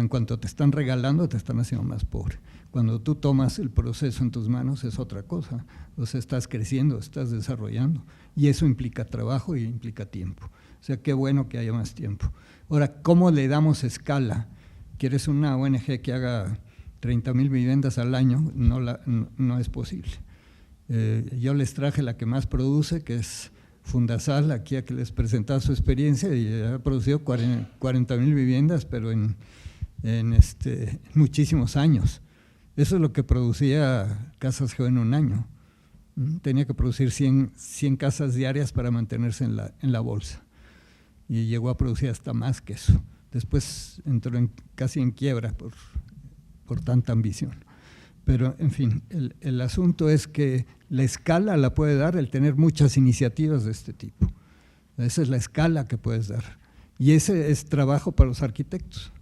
en cuanto te están regalando, te están haciendo más pobre. Cuando tú tomas el proceso en tus manos es otra cosa. O sea, estás creciendo, estás desarrollando, y eso implica trabajo y implica tiempo. O sea, qué bueno que haya más tiempo. Ahora, ¿cómo le damos escala? ¿Quieres una ONG que haga 30,000 viviendas al año? No es posible. Yo les traje la que más produce, que es Fundasal, aquí a que les presentaba su experiencia, y ha producido 40,000 viviendas, pero en muchísimos años. Eso es lo que producía Casas Geo en un año. Tenía que producir 100 casas diarias para mantenerse en la bolsa, y llegó a producir hasta más que eso. Después entró casi en quiebra por tanta ambición. Pero, en fin, el asunto es que la escala la puede dar el tener muchas iniciativas de este tipo. Esa es la escala que puedes dar. Y ese es trabajo para los arquitectos.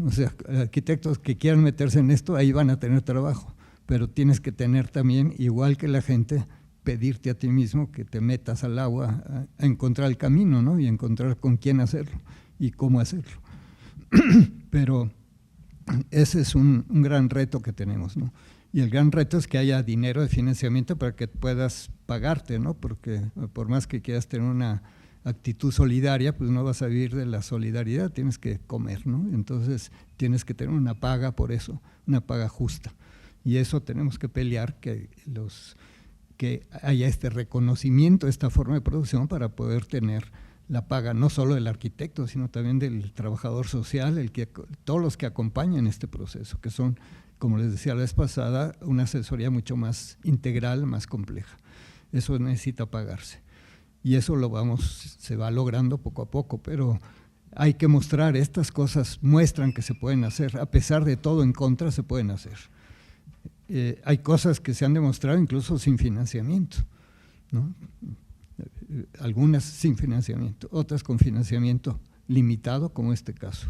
O sea, arquitectos que quieran meterse en esto, ahí van a tener trabajo. Pero tienes que tener también, igual que la gente, pedirte a ti mismo que te metas al agua a encontrar el camino, ¿no? Y encontrar con quién hacerlo y cómo hacerlo. Pero ese es un gran reto que tenemos, ¿no? Y el gran reto es que haya dinero de financiamiento para que puedas pagarte, ¿no? Porque por más que quieras tener una actitud solidaria, pues no vas a vivir de la solidaridad, tienes que comer, ¿no? Entonces tienes que tener una paga por eso, una paga justa. Y eso tenemos que pelear, que haya este reconocimiento, esta forma de producción para poder tener la paga no solo del arquitecto, sino también del trabajador social, todos los que acompañan este proceso, que son, como les decía la vez pasada, una asesoría mucho más integral, más compleja. Eso necesita pagarse. Y eso se va logrando poco a poco, pero hay que mostrar, estas cosas muestran que se pueden hacer, a pesar de todo en contra se pueden hacer. Hay cosas que se han demostrado incluso sin financiamiento, ¿no? Algunas sin financiamiento, otras con financiamiento limitado, como este caso,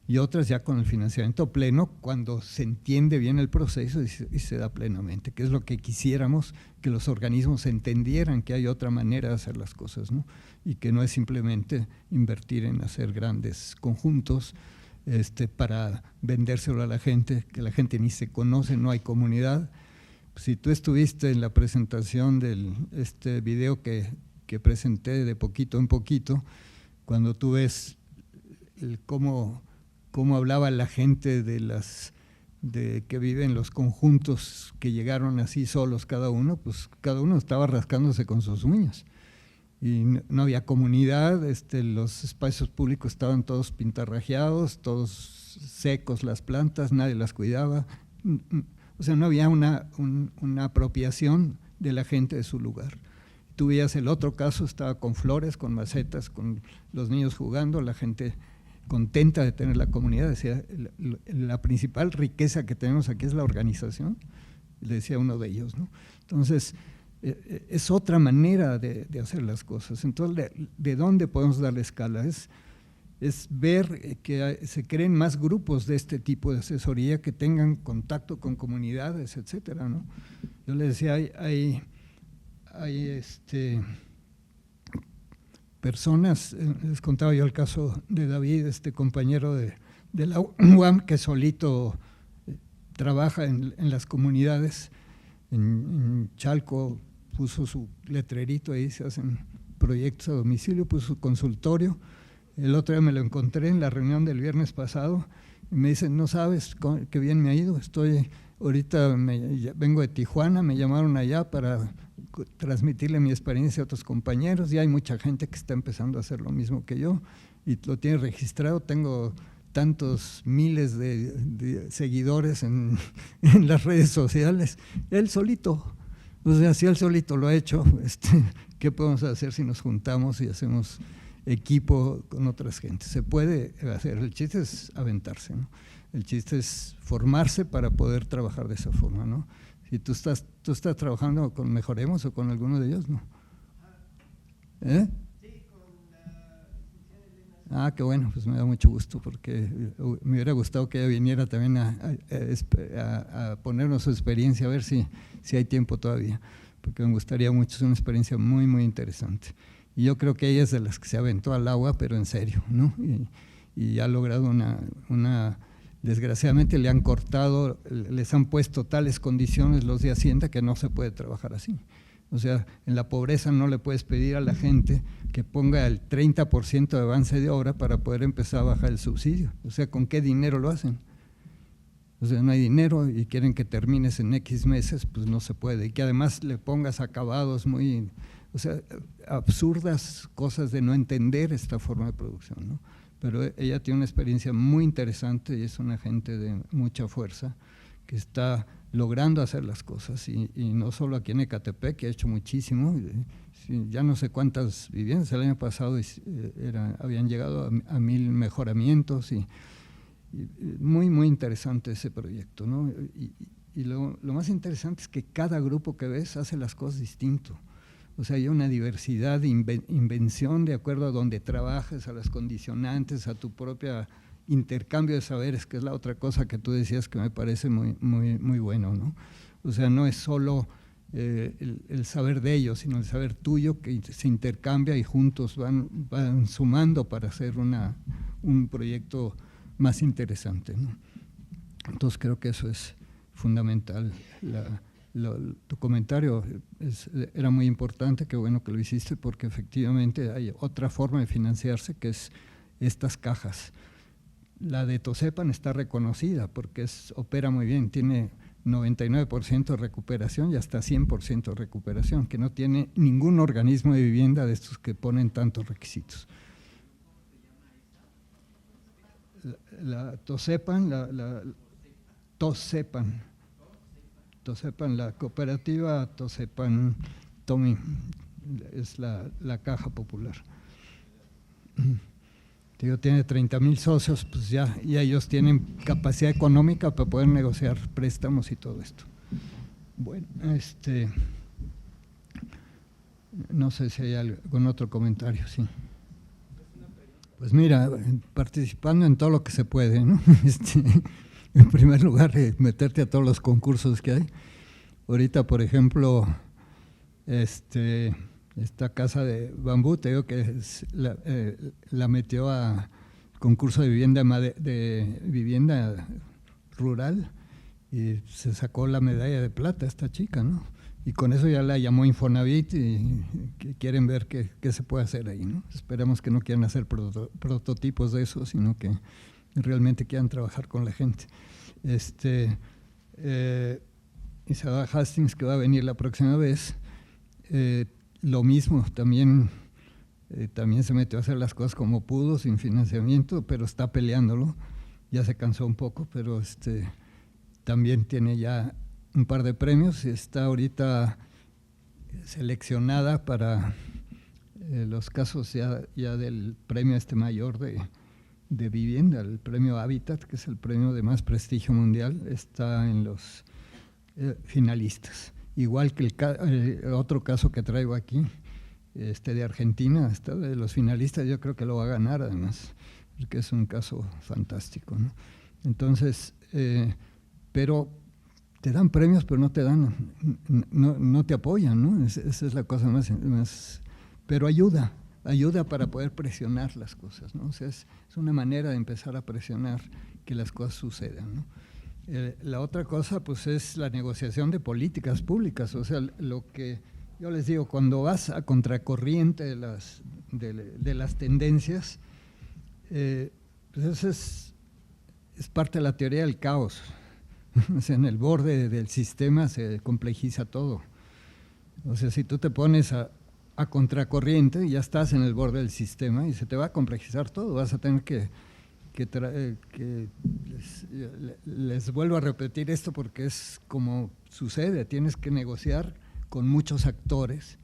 y otras ya con el financiamiento pleno, cuando se entiende bien el proceso y se da plenamente, que es lo que quisiéramos, que los organismos entendieran que hay otra manera de hacer las cosas, ¿no? Y que no es simplemente invertir en hacer grandes conjuntos para vendérselo a la gente, que la gente ni se conoce, no hay comunidad. Si tú estuviste en la presentación del video que presenté de poquito en poquito, cuando tú ves cómo hablaba la gente de que viven los conjuntos que llegaron así solos cada uno, pues cada uno estaba rascándose con sus uñas. Y no había comunidad, los espacios públicos estaban todos pintarrajeados, todos secos las plantas, nadie las cuidaba. O sea, no había una apropiación de la gente de su lugar. Tú veías el otro caso, estaba con flores, con macetas, con los niños jugando, la gente contenta de tener la comunidad. Decía, la principal riqueza que tenemos aquí es la organización, le decía uno de ellos, ¿no? Entonces, es otra manera de hacer las cosas. Entonces, ¿de dónde podemos darle escala? Es ver que se creen más grupos de este tipo de asesoría que tengan contacto con comunidades, etcétera, ¿no? Yo les decía, hay personas, les contaba yo el caso de David, compañero de la UAM, que solito trabaja en las comunidades. En Chalco puso su letrerito, ahí se hacen proyectos a domicilio, puso su consultorio. El otro día me lo encontré en la reunión del viernes pasado y me dicen, no sabes qué bien me ha ido, ahorita vengo de Tijuana, me llamaron allá para transmitirle mi experiencia a otros compañeros, y hay mucha gente que está empezando a hacer lo mismo que yo y lo tiene registrado, tengo tantos miles de seguidores en las redes sociales, él solito, o sea, si él solito lo ha hecho, ¿qué podemos hacer si nos juntamos y hacemos equipo con otras gentes? Se puede hacer, el chiste es aventarse, ¿no? El chiste es formarse para poder trabajar de esa forma, ¿no? Si tú estás trabajando con Mejoremos o con alguno de ellos, ¿no? ¿Eh? Ah, qué bueno, pues me da mucho gusto porque me hubiera gustado que ella viniera también a ponernos su experiencia, a ver si hay tiempo todavía, porque me gustaría mucho, es una experiencia muy, muy interesante. Y yo creo que ella es de las que se aventó al agua, pero en serio, ¿no? Y ha logrado desgraciadamente le han cortado, les han puesto tales condiciones los de Hacienda que no se puede trabajar así. O sea, en la pobreza no le puedes pedir a la gente que ponga el 30% de avance de obra para poder empezar a bajar el subsidio. O sea, ¿con qué dinero lo hacen? O sea, no hay dinero y quieren que termines en X meses, pues no se puede. Y que además le pongas acabados muy, o sea, absurdas cosas de no entender esta forma de producción, ¿no? Pero ella tiene una experiencia muy interesante y es una gente de mucha fuerza que está logrando hacer las cosas y no solo aquí en Ecatepec, que ha hecho muchísimo, ya no sé cuántas viviendas, el año pasado habían llegado a 1000 mejoramientos y muy, muy interesante ese proyecto, ¿no? Y lo más interesante es que cada grupo que ves hace las cosas distinto. O sea, hay una diversidad de invención de acuerdo a donde trabajes, a las condicionantes, a tu propia intercambio de saberes, que es la otra cosa que tú decías que me parece muy, muy, muy bueno, ¿no? O sea, no es solo el saber de ellos, sino el saber tuyo que se intercambia y juntos van sumando para hacer un proyecto más interesante, ¿no? Entonces creo que eso es fundamental. Tu comentario era muy importante, qué bueno que lo hiciste, porque efectivamente hay otra forma de financiarse que es estas cajas. La de Tosepan está reconocida porque opera muy bien, tiene 99% de recuperación y hasta 100% de recuperación, que no tiene ningún organismo de vivienda de estos que ponen tantos requisitos. La Tosepan, Tosepan, la cooperativa Tosepan Tomi, es la caja popular. Tiene 30,000 socios, pues ya, y ellos tienen capacidad económica para poder negociar préstamos y todo esto. Bueno, no sé si hay algún otro comentario, sí. Pues mira, participando en todo lo que se puede, ¿no? En primer lugar, meterte a todos los concursos que hay. Ahorita, por ejemplo, esta casa de bambú, te digo que la metió a concurso de vivienda rural y se sacó la medalla de plata esta chica, ¿no? Y con eso ya la llamó Infonavit y quieren ver qué se puede hacer ahí, ¿no? Esperemos que no quieran hacer prototipos de eso, sino que realmente quieran trabajar con la gente. Isabel Hastings, que va a venir la próxima vez, lo mismo, también se metió a hacer las cosas como pudo, sin financiamiento, pero está peleándolo, ya se cansó un poco, pero también tiene ya un par de premios, está ahorita seleccionada para los casos ya del premio mayor de vivienda, el premio Habitat, que es el premio de más prestigio mundial, está en los finalistas. Igual que el otro caso que traigo aquí, de Argentina, está de los finalistas, yo creo que lo va a ganar además, porque es un caso fantástico, ¿no? Entonces, pero te dan premios, pero no te apoyan, ¿no? Esa es la cosa más, pero ayuda para poder presionar las cosas, ¿no? O sea, es una manera de empezar a presionar que las cosas sucedan, ¿no? La otra cosa, pues, es la negociación de políticas públicas, o sea, lo que yo les digo, cuando vas a contracorriente de las tendencias, pues eso es parte de la teoría del caos. O sea, en el borde del sistema se complejiza todo. O sea, si tú te pones a contracorriente, ya estás en el borde del sistema y se te va a complejizar todo. Vas a tener que les vuelvo a repetir esto porque es como sucede, tienes que negociar con muchos actores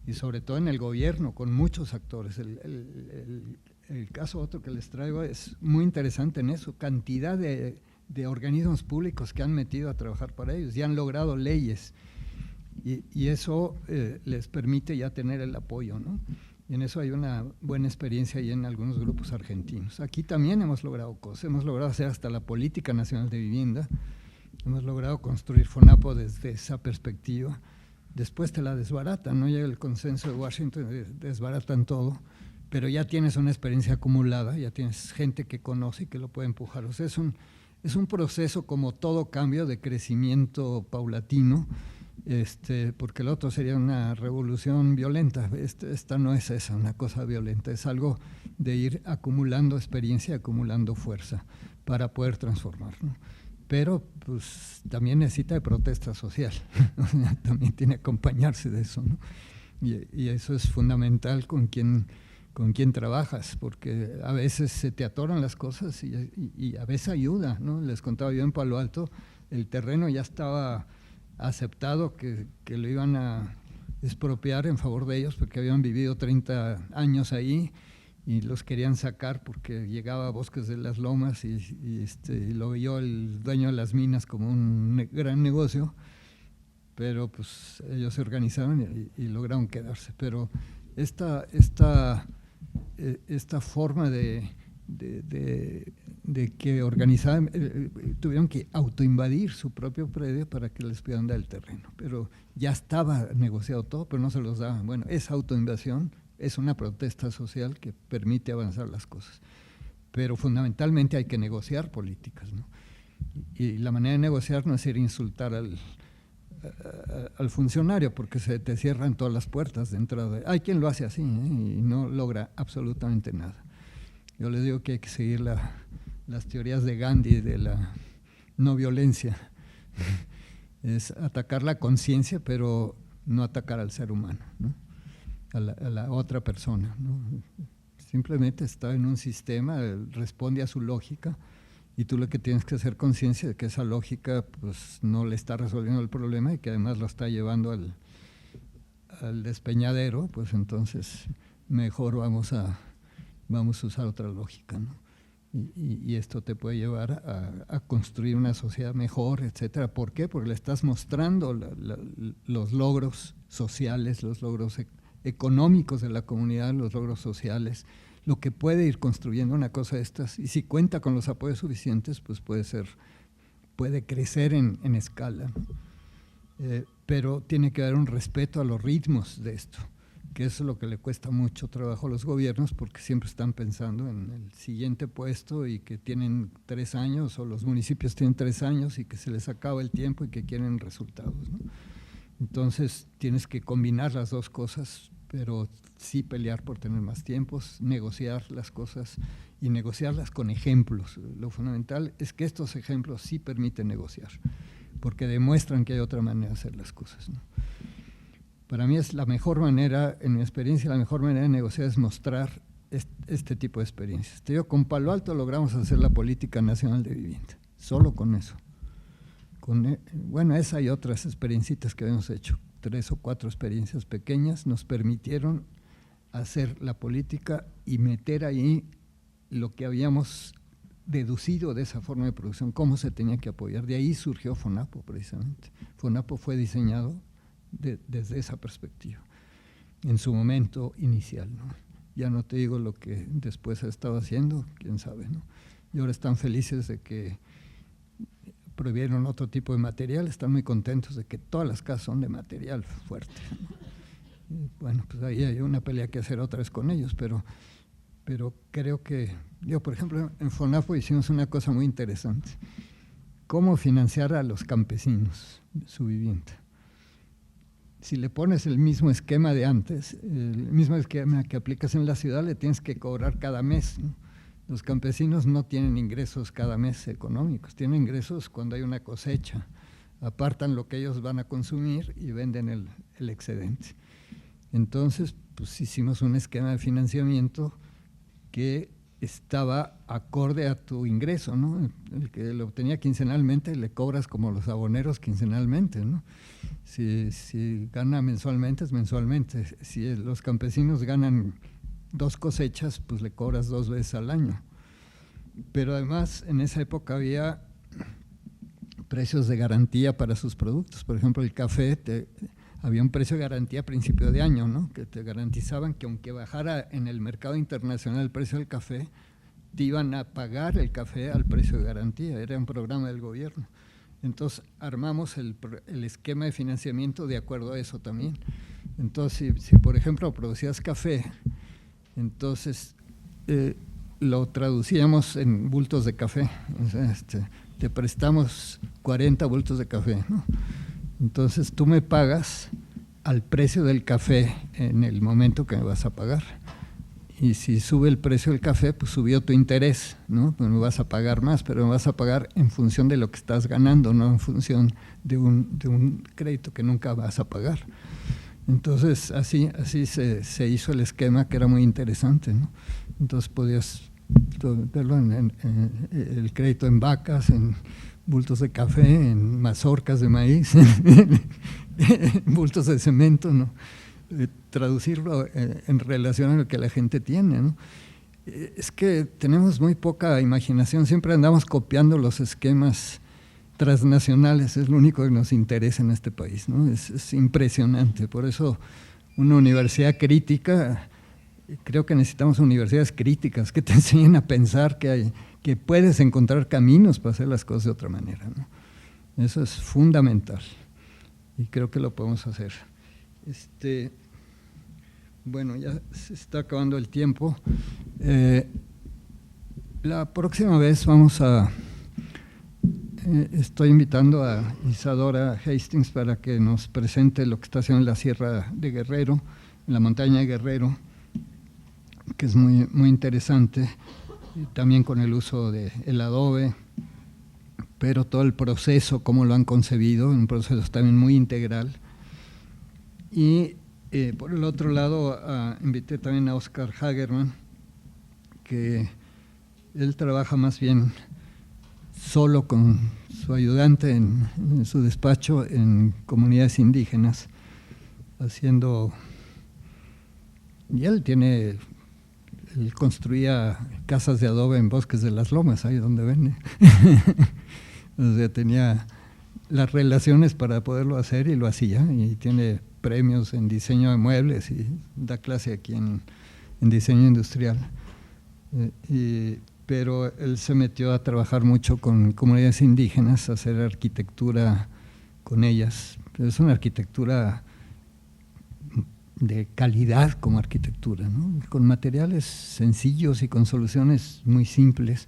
y sobre todo en el gobierno, con muchos actores. El caso otro que les traigo es muy interesante en eso, cantidad de organismos públicos que han metido a trabajar para ellos y han logrado leyes, y eso les permite ya tener el apoyo, ¿no? Y en eso hay una buena experiencia ahí en algunos grupos argentinos. Aquí también hemos logrado cosas, hemos logrado hacer hasta la Política Nacional de Vivienda, hemos logrado construir FONAPO desde esa perspectiva. Después te la desbaratan, no llega el consenso de Washington, desbaratan todo, pero ya tienes una experiencia acumulada, ya tienes gente que conoce y que lo puede empujar. O sea, es un proceso, como todo cambio, de crecimiento paulatino, porque el otro sería una revolución violenta. Esta no es esa, una cosa violenta, es algo de ir acumulando experiencia, acumulando fuerza para poder transformar, ¿no? Pero pues también necesita de protesta social, también tiene que acompañarse de eso, ¿no? Y eso es fundamental con quien trabajas, porque a veces se te atoran las cosas y a veces ayuda, ¿no? Les contaba yo en Palo Alto, el terreno ya estaba aceptado que lo iban a expropiar en favor de ellos porque habían vivido 30 años ahí y los querían sacar porque llegaba a Bosques de las Lomas y lo vio el dueño de las minas como un gran negocio, pero pues ellos se organizaron y lograron quedarse. Pero esta forma de que organizaban, tuvieron que autoinvadir su propio predio para que les pudieran dar el terreno, pero ya estaba negociado todo, pero no se los daban. Bueno, esa autoinvasión es una protesta social que permite avanzar las cosas, pero fundamentalmente hay que negociar políticas, ¿no? Y la manera de negociar no es ir a insultar al funcionario, porque se te cierran todas las puertas de entrada. Hay quien lo hace así, y no logra absolutamente nada. Yo les digo que hay que seguir las teorías de Gandhi de la no violencia. Es atacar la conciencia, pero no atacar al ser humano, ¿no? A la otra persona, ¿no? Simplemente está en un sistema, responde a su lógica, y tú lo que tienes que hacer conciencia de que esa lógica pues no le está resolviendo el problema y que además lo está llevando al despeñadero. Pues entonces mejor vamos a usar otra lógica, ¿no? Y esto te puede llevar a construir una sociedad mejor, etcétera. ¿Por qué? Porque le estás mostrando los logros sociales, los logros económicos de la comunidad, los logros sociales, lo que puede ir construyendo una cosa de estas, y si cuenta con los apoyos suficientes, pues puede crecer en escala, ¿no? Pero tiene que haber un respeto a los ritmos de esto, que eso es lo que le cuesta mucho trabajo a los gobiernos, porque siempre están pensando en el siguiente puesto y que tienen 3 años, o los municipios tienen 3 años y que se les acaba el tiempo y que quieren resultados, ¿no? Entonces tienes que combinar las dos cosas, pero sí pelear por tener más tiempos, negociar las cosas y negociarlas con ejemplos. Lo fundamental es que estos ejemplos sí permiten negociar, porque demuestran que hay otra manera de hacer las cosas, ¿no? Para mí es la mejor manera, en mi experiencia, la mejor manera de negociar es mostrar este tipo de experiencias. Te digo, con Palo Alto logramos hacer la Política Nacional de Vivienda, solo con eso. Bueno, esa y otras experiencias que habíamos hecho, 3 o 4 experiencias pequeñas, nos permitieron hacer la política y meter ahí lo que habíamos deducido de esa forma de producción, cómo se tenía que apoyar. De ahí surgió FONAPO, precisamente. FONAPO fue diseñado desde esa perspectiva, en su momento inicial, ¿no? Ya no te digo lo que después ha estado haciendo, quién sabe, ¿no? Y ahora están felices de que prohibieron otro tipo de material, están muy contentos de que todas las casas son de material fuerte, ¿no? Y bueno, pues ahí hay una pelea que hacer otra vez con ellos, pero creo que, yo por ejemplo en FONAPO hicimos una cosa muy interesante: cómo financiar a los campesinos su vivienda. Si le pones el mismo esquema de antes, el mismo esquema que aplicas en la ciudad, le tienes que cobrar cada mes, ¿no? Los campesinos no tienen ingresos cada mes económicos, tienen ingresos cuando hay una cosecha, apartan lo que ellos van a consumir y venden el excedente. Entonces, pues hicimos un esquema de financiamiento que estaba acorde a tu ingreso, ¿no? El que lo obtenía quincenalmente le cobras como los aboneros quincenalmente, ¿no? Si gana mensualmente, es mensualmente. Si los campesinos ganan 2 cosechas, pues le cobras 2 veces al año. Pero además, en esa época había precios de garantía para sus productos. Por ejemplo, el café, había un precio de garantía a principio de año, ¿no? Que te garantizaban que aunque bajara en el mercado internacional el precio del café, te iban a pagar el café al precio de garantía. Era un programa del gobierno. Entonces, armamos el esquema de financiamiento de acuerdo a eso también. Entonces, si por ejemplo, producías café, entonces lo traducíamos en bultos de café. O sea, te prestamos 40 bultos de café, ¿no? Entonces tú me pagas al precio del café en el momento que me vas a pagar. Y si sube el precio del café, pues subió tu interés, ¿no? Pues me vas a pagar más, pero me vas a pagar en función de lo que estás ganando, no en función de un crédito que nunca vas a pagar. Entonces así se hizo el esquema, que era muy interesante, ¿no? Entonces podías verlo en el crédito en vacas, en bultos de café, en mazorcas de maíz, en bultos de cemento, ¿no? Traducirlo en relación a lo que la gente tiene, ¿no? Es que tenemos muy poca imaginación, siempre andamos copiando los esquemas transnacionales, es lo único que nos interesa en este país, ¿no? Es impresionante, por eso una universidad crítica, creo que necesitamos universidades críticas que te enseñen a pensar que puedes encontrar caminos para hacer las cosas de otra manera, ¿no? Eso es fundamental y creo que lo podemos hacer. Bueno, ya se está acabando el tiempo. La próxima vez estoy invitando a Isadora Hastings para que nos presente lo que está haciendo en la Sierra de Guerrero, en la montaña de Guerrero, que es muy, muy interesante, también con el uso del adobe, pero todo el proceso, cómo lo han concebido, un proceso también muy integral. Y por el otro lado, invité también a Oscar Hagerman, que él trabaja más bien solo con su ayudante en su despacho en comunidades indígenas, y él construía casas de adobe en bosques de las lomas, ahí donde vende. O sea, tenía las relaciones para poderlo hacer y lo hacía, y tiene premios en diseño de muebles y da clase aquí en diseño industrial. Pero él se metió a trabajar mucho con comunidades indígenas, a hacer arquitectura con ellas. Pero es una arquitectura de calidad como arquitectura, ¿no? Con materiales sencillos y con soluciones muy simples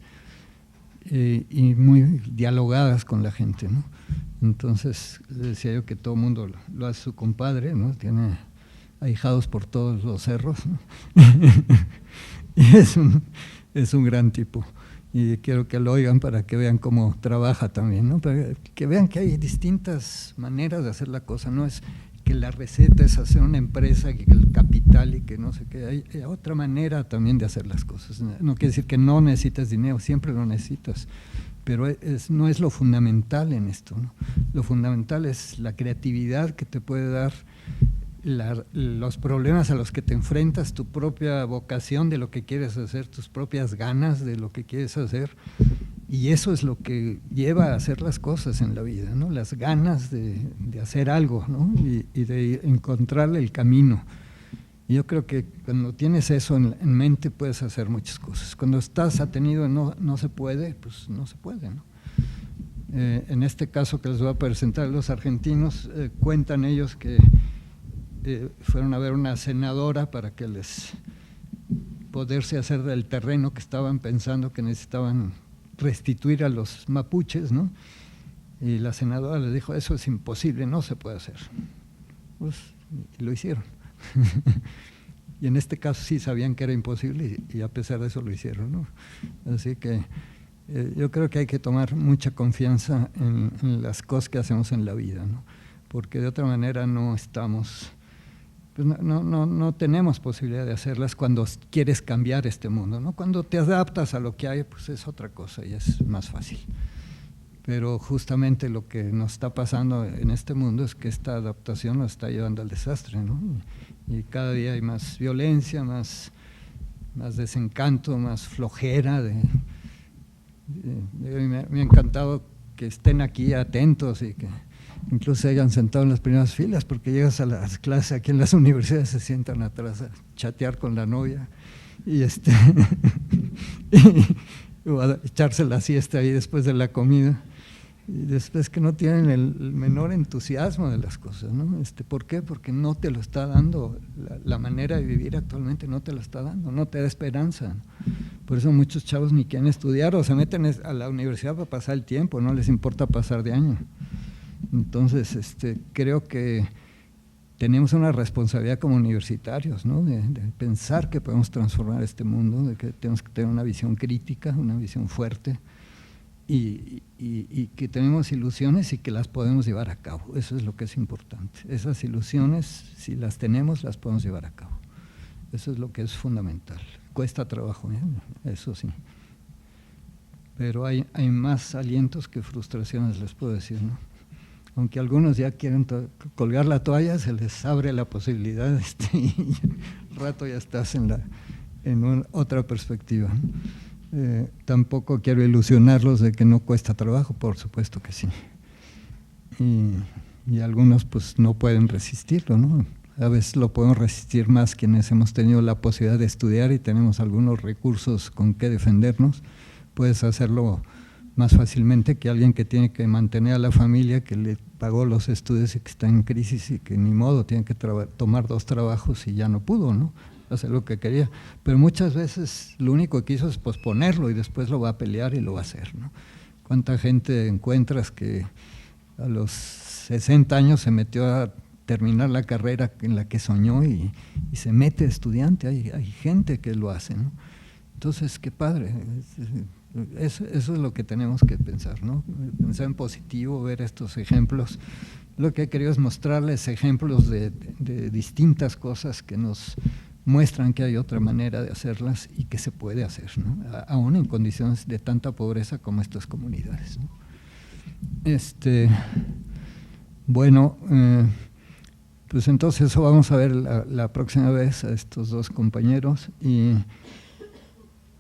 y muy dialogadas con la gente, ¿no? Entonces, le decía yo que todo el mundo lo hace su compadre, ¿no? Tiene ahijados por todos los cerros, ¿no? Y es un gran tipo. Y quiero que lo oigan para que vean cómo trabaja también, ¿no? Para que vean que hay distintas maneras de hacer la cosa, no es que la receta es hacer una empresa, que el capital y que no sé qué, hay otra manera también de hacer las cosas. No quiere decir que no necesitas dinero, siempre lo necesitas, pero no es lo fundamental en esto, ¿no? Lo fundamental es la creatividad que te puede dar los problemas a los que te enfrentas, tu propia vocación de lo que quieres hacer, tus propias ganas de lo que quieres hacer, y eso es lo que lleva a hacer las cosas en la vida, ¿no? Las ganas de hacer algo, ¿no? y de encontrarle el camino. Y yo creo que cuando tienes eso en mente puedes hacer muchas cosas. Cuando estás atenido no se puede, pues no se puede, ¿no? En este caso que les voy a presentar, los argentinos cuentan ellos que fueron a ver una senadora para que poderse hacer del terreno que estaban pensando que necesitaban restituir a los mapuches, ¿no? Y la senadora les dijo, eso es imposible, no se puede hacer. Pues lo hicieron. Y en este caso sí sabían que era imposible y a pesar de eso lo hicieron, ¿no? Así que yo creo que hay que tomar mucha confianza en las cosas que hacemos en la vida, ¿no? Porque de otra manera no estamos pues no tenemos posibilidad de hacerlas cuando quieres cambiar este mundo, ¿no? Cuando te adaptas a lo que hay, pues es otra cosa y es más fácil. Pero justamente lo que nos está pasando en este mundo es que esta adaptación nos está llevando al desastre, ¿no? Y cada día hay más violencia, más desencanto, más flojera. Me ha encantado que estén aquí atentos y que incluso se hayan sentado en las primeras filas, porque llegas a las clases aquí en las universidades, se sientan atrás a chatear con la novia y o a echarse la siesta ahí después de la comida. Y después que no tienen el menor entusiasmo de las cosas, ¿no? ¿Por qué? Porque no te lo está dando, la manera de vivir actualmente no te lo está dando, no te da esperanza, ¿no? Por eso muchos chavos ni quieren estudiar o se meten a la universidad para pasar el tiempo, no les importa pasar de año. Entonces, creo que tenemos una responsabilidad como universitarios, ¿no? De pensar que podemos transformar este mundo, de que tenemos que tener una visión crítica, una visión fuerte, y que tenemos ilusiones y que las podemos llevar a cabo. Eso es lo que es importante. Esas ilusiones, si las tenemos, las podemos llevar a cabo. Eso es lo que es fundamental. Cuesta trabajo, ¿eh? Eso sí. Pero hay más alientos que frustraciones, les puedo decir, ¿no? Aunque algunos ya quieren colgar la toalla, se les abre la posibilidad y al rato ya estás en otra perspectiva, ¿no? Tampoco quiero ilusionarlos de que no cuesta trabajo, por supuesto que sí. Y algunos pues no pueden resistirlo, ¿no? A veces lo podemos resistir más quienes hemos tenido la posibilidad de estudiar y tenemos algunos recursos con que defendernos. Puedes hacerlo más fácilmente que alguien que tiene que mantener a la familia, que le pagó los estudios y que está en crisis y que ni modo, tiene que tomar 2 trabajos y ya no pudo, ¿no? Hacer lo que quería, pero muchas veces lo único que hizo es posponerlo y después lo va a pelear y lo va a hacer, ¿no? ¿Cuánta gente encuentras que a los 60 años se metió a terminar la carrera en la que soñó y se mete estudiante? Hay gente que lo hace, ¿no? Entonces, qué padre. Eso es lo que tenemos que pensar, ¿no? Pensar en positivo, ver estos ejemplos. Lo que he querido es mostrarles ejemplos de distintas cosas que nos muestran que hay otra manera de hacerlas y que se puede hacer, ¿no? Aún en condiciones de tanta pobreza como estas comunidades, ¿no? Bueno, pues entonces eso vamos a ver la próxima vez a estos 2 compañeros, y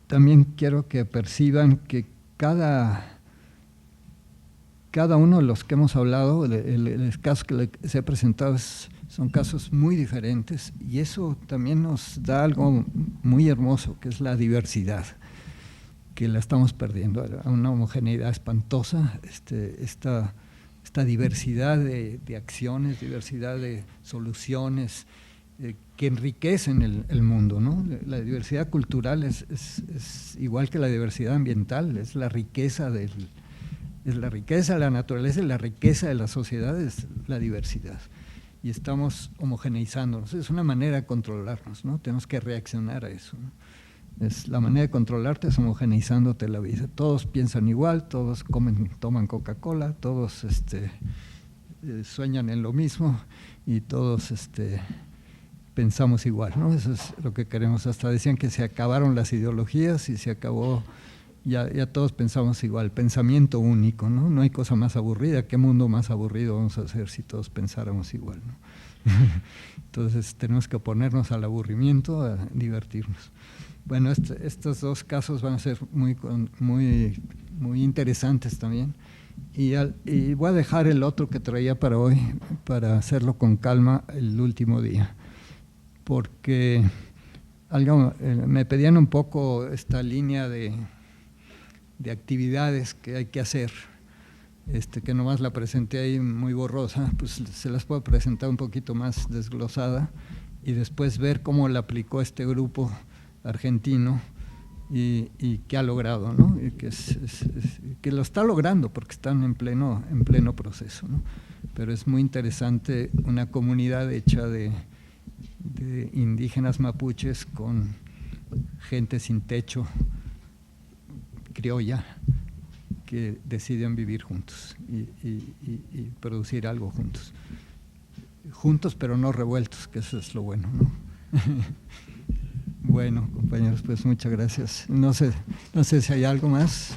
también quiero que perciban que cada uno de los que hemos hablado, el caso que les he presentado son casos muy diferentes, y eso también nos da algo muy hermoso, que es la diversidad, que la estamos perdiendo a una homogeneidad espantosa. Esta diversidad de acciones, diversidad de soluciones que enriquecen el mundo, ¿no? La diversidad cultural es igual que la diversidad ambiental, es la riqueza de la naturaleza y la riqueza de la sociedad es la diversidad. Y estamos homogeneizándonos. Es una manera de controlarnos, ¿no? Tenemos que reaccionar a eso, ¿no? La manera de controlarte es homogeneizándote la vida. Todos piensan igual, todos toman Coca-Cola, todos sueñan en lo mismo y todos pensamos igual, ¿no? Eso es lo que queremos. Hasta decían que se acabaron las ideologías y se acabó, ya todos pensamos igual, pensamiento único, ¿no? No hay cosa más aburrida. ¿Qué mundo más aburrido vamos a hacer si todos pensáramos igual, ¿no? Entonces tenemos que oponernos al aburrimiento, a divertirnos. Bueno, estos 2 casos van a ser muy interesantes también. Y voy a dejar el otro que traía para hoy, para hacerlo con calma el último día, porque me pedían un poco esta línea de actividades que hay que hacer, que nomás la presenté ahí muy borrosa, pues se las puedo presentar un poquito más desglosada y después ver cómo la aplicó este grupo argentino y qué ha logrado, ¿no? Y que lo está logrando porque están en pleno proceso, ¿no? Pero es muy interesante una comunidad hecha de indígenas mapuches con gente sin techo, criolla, que deciden vivir juntos y producir algo juntos. juntos pero no revueltos, que eso es lo bueno, ¿no? Bueno, compañeros, pues muchas gracias. No sé si hay algo más.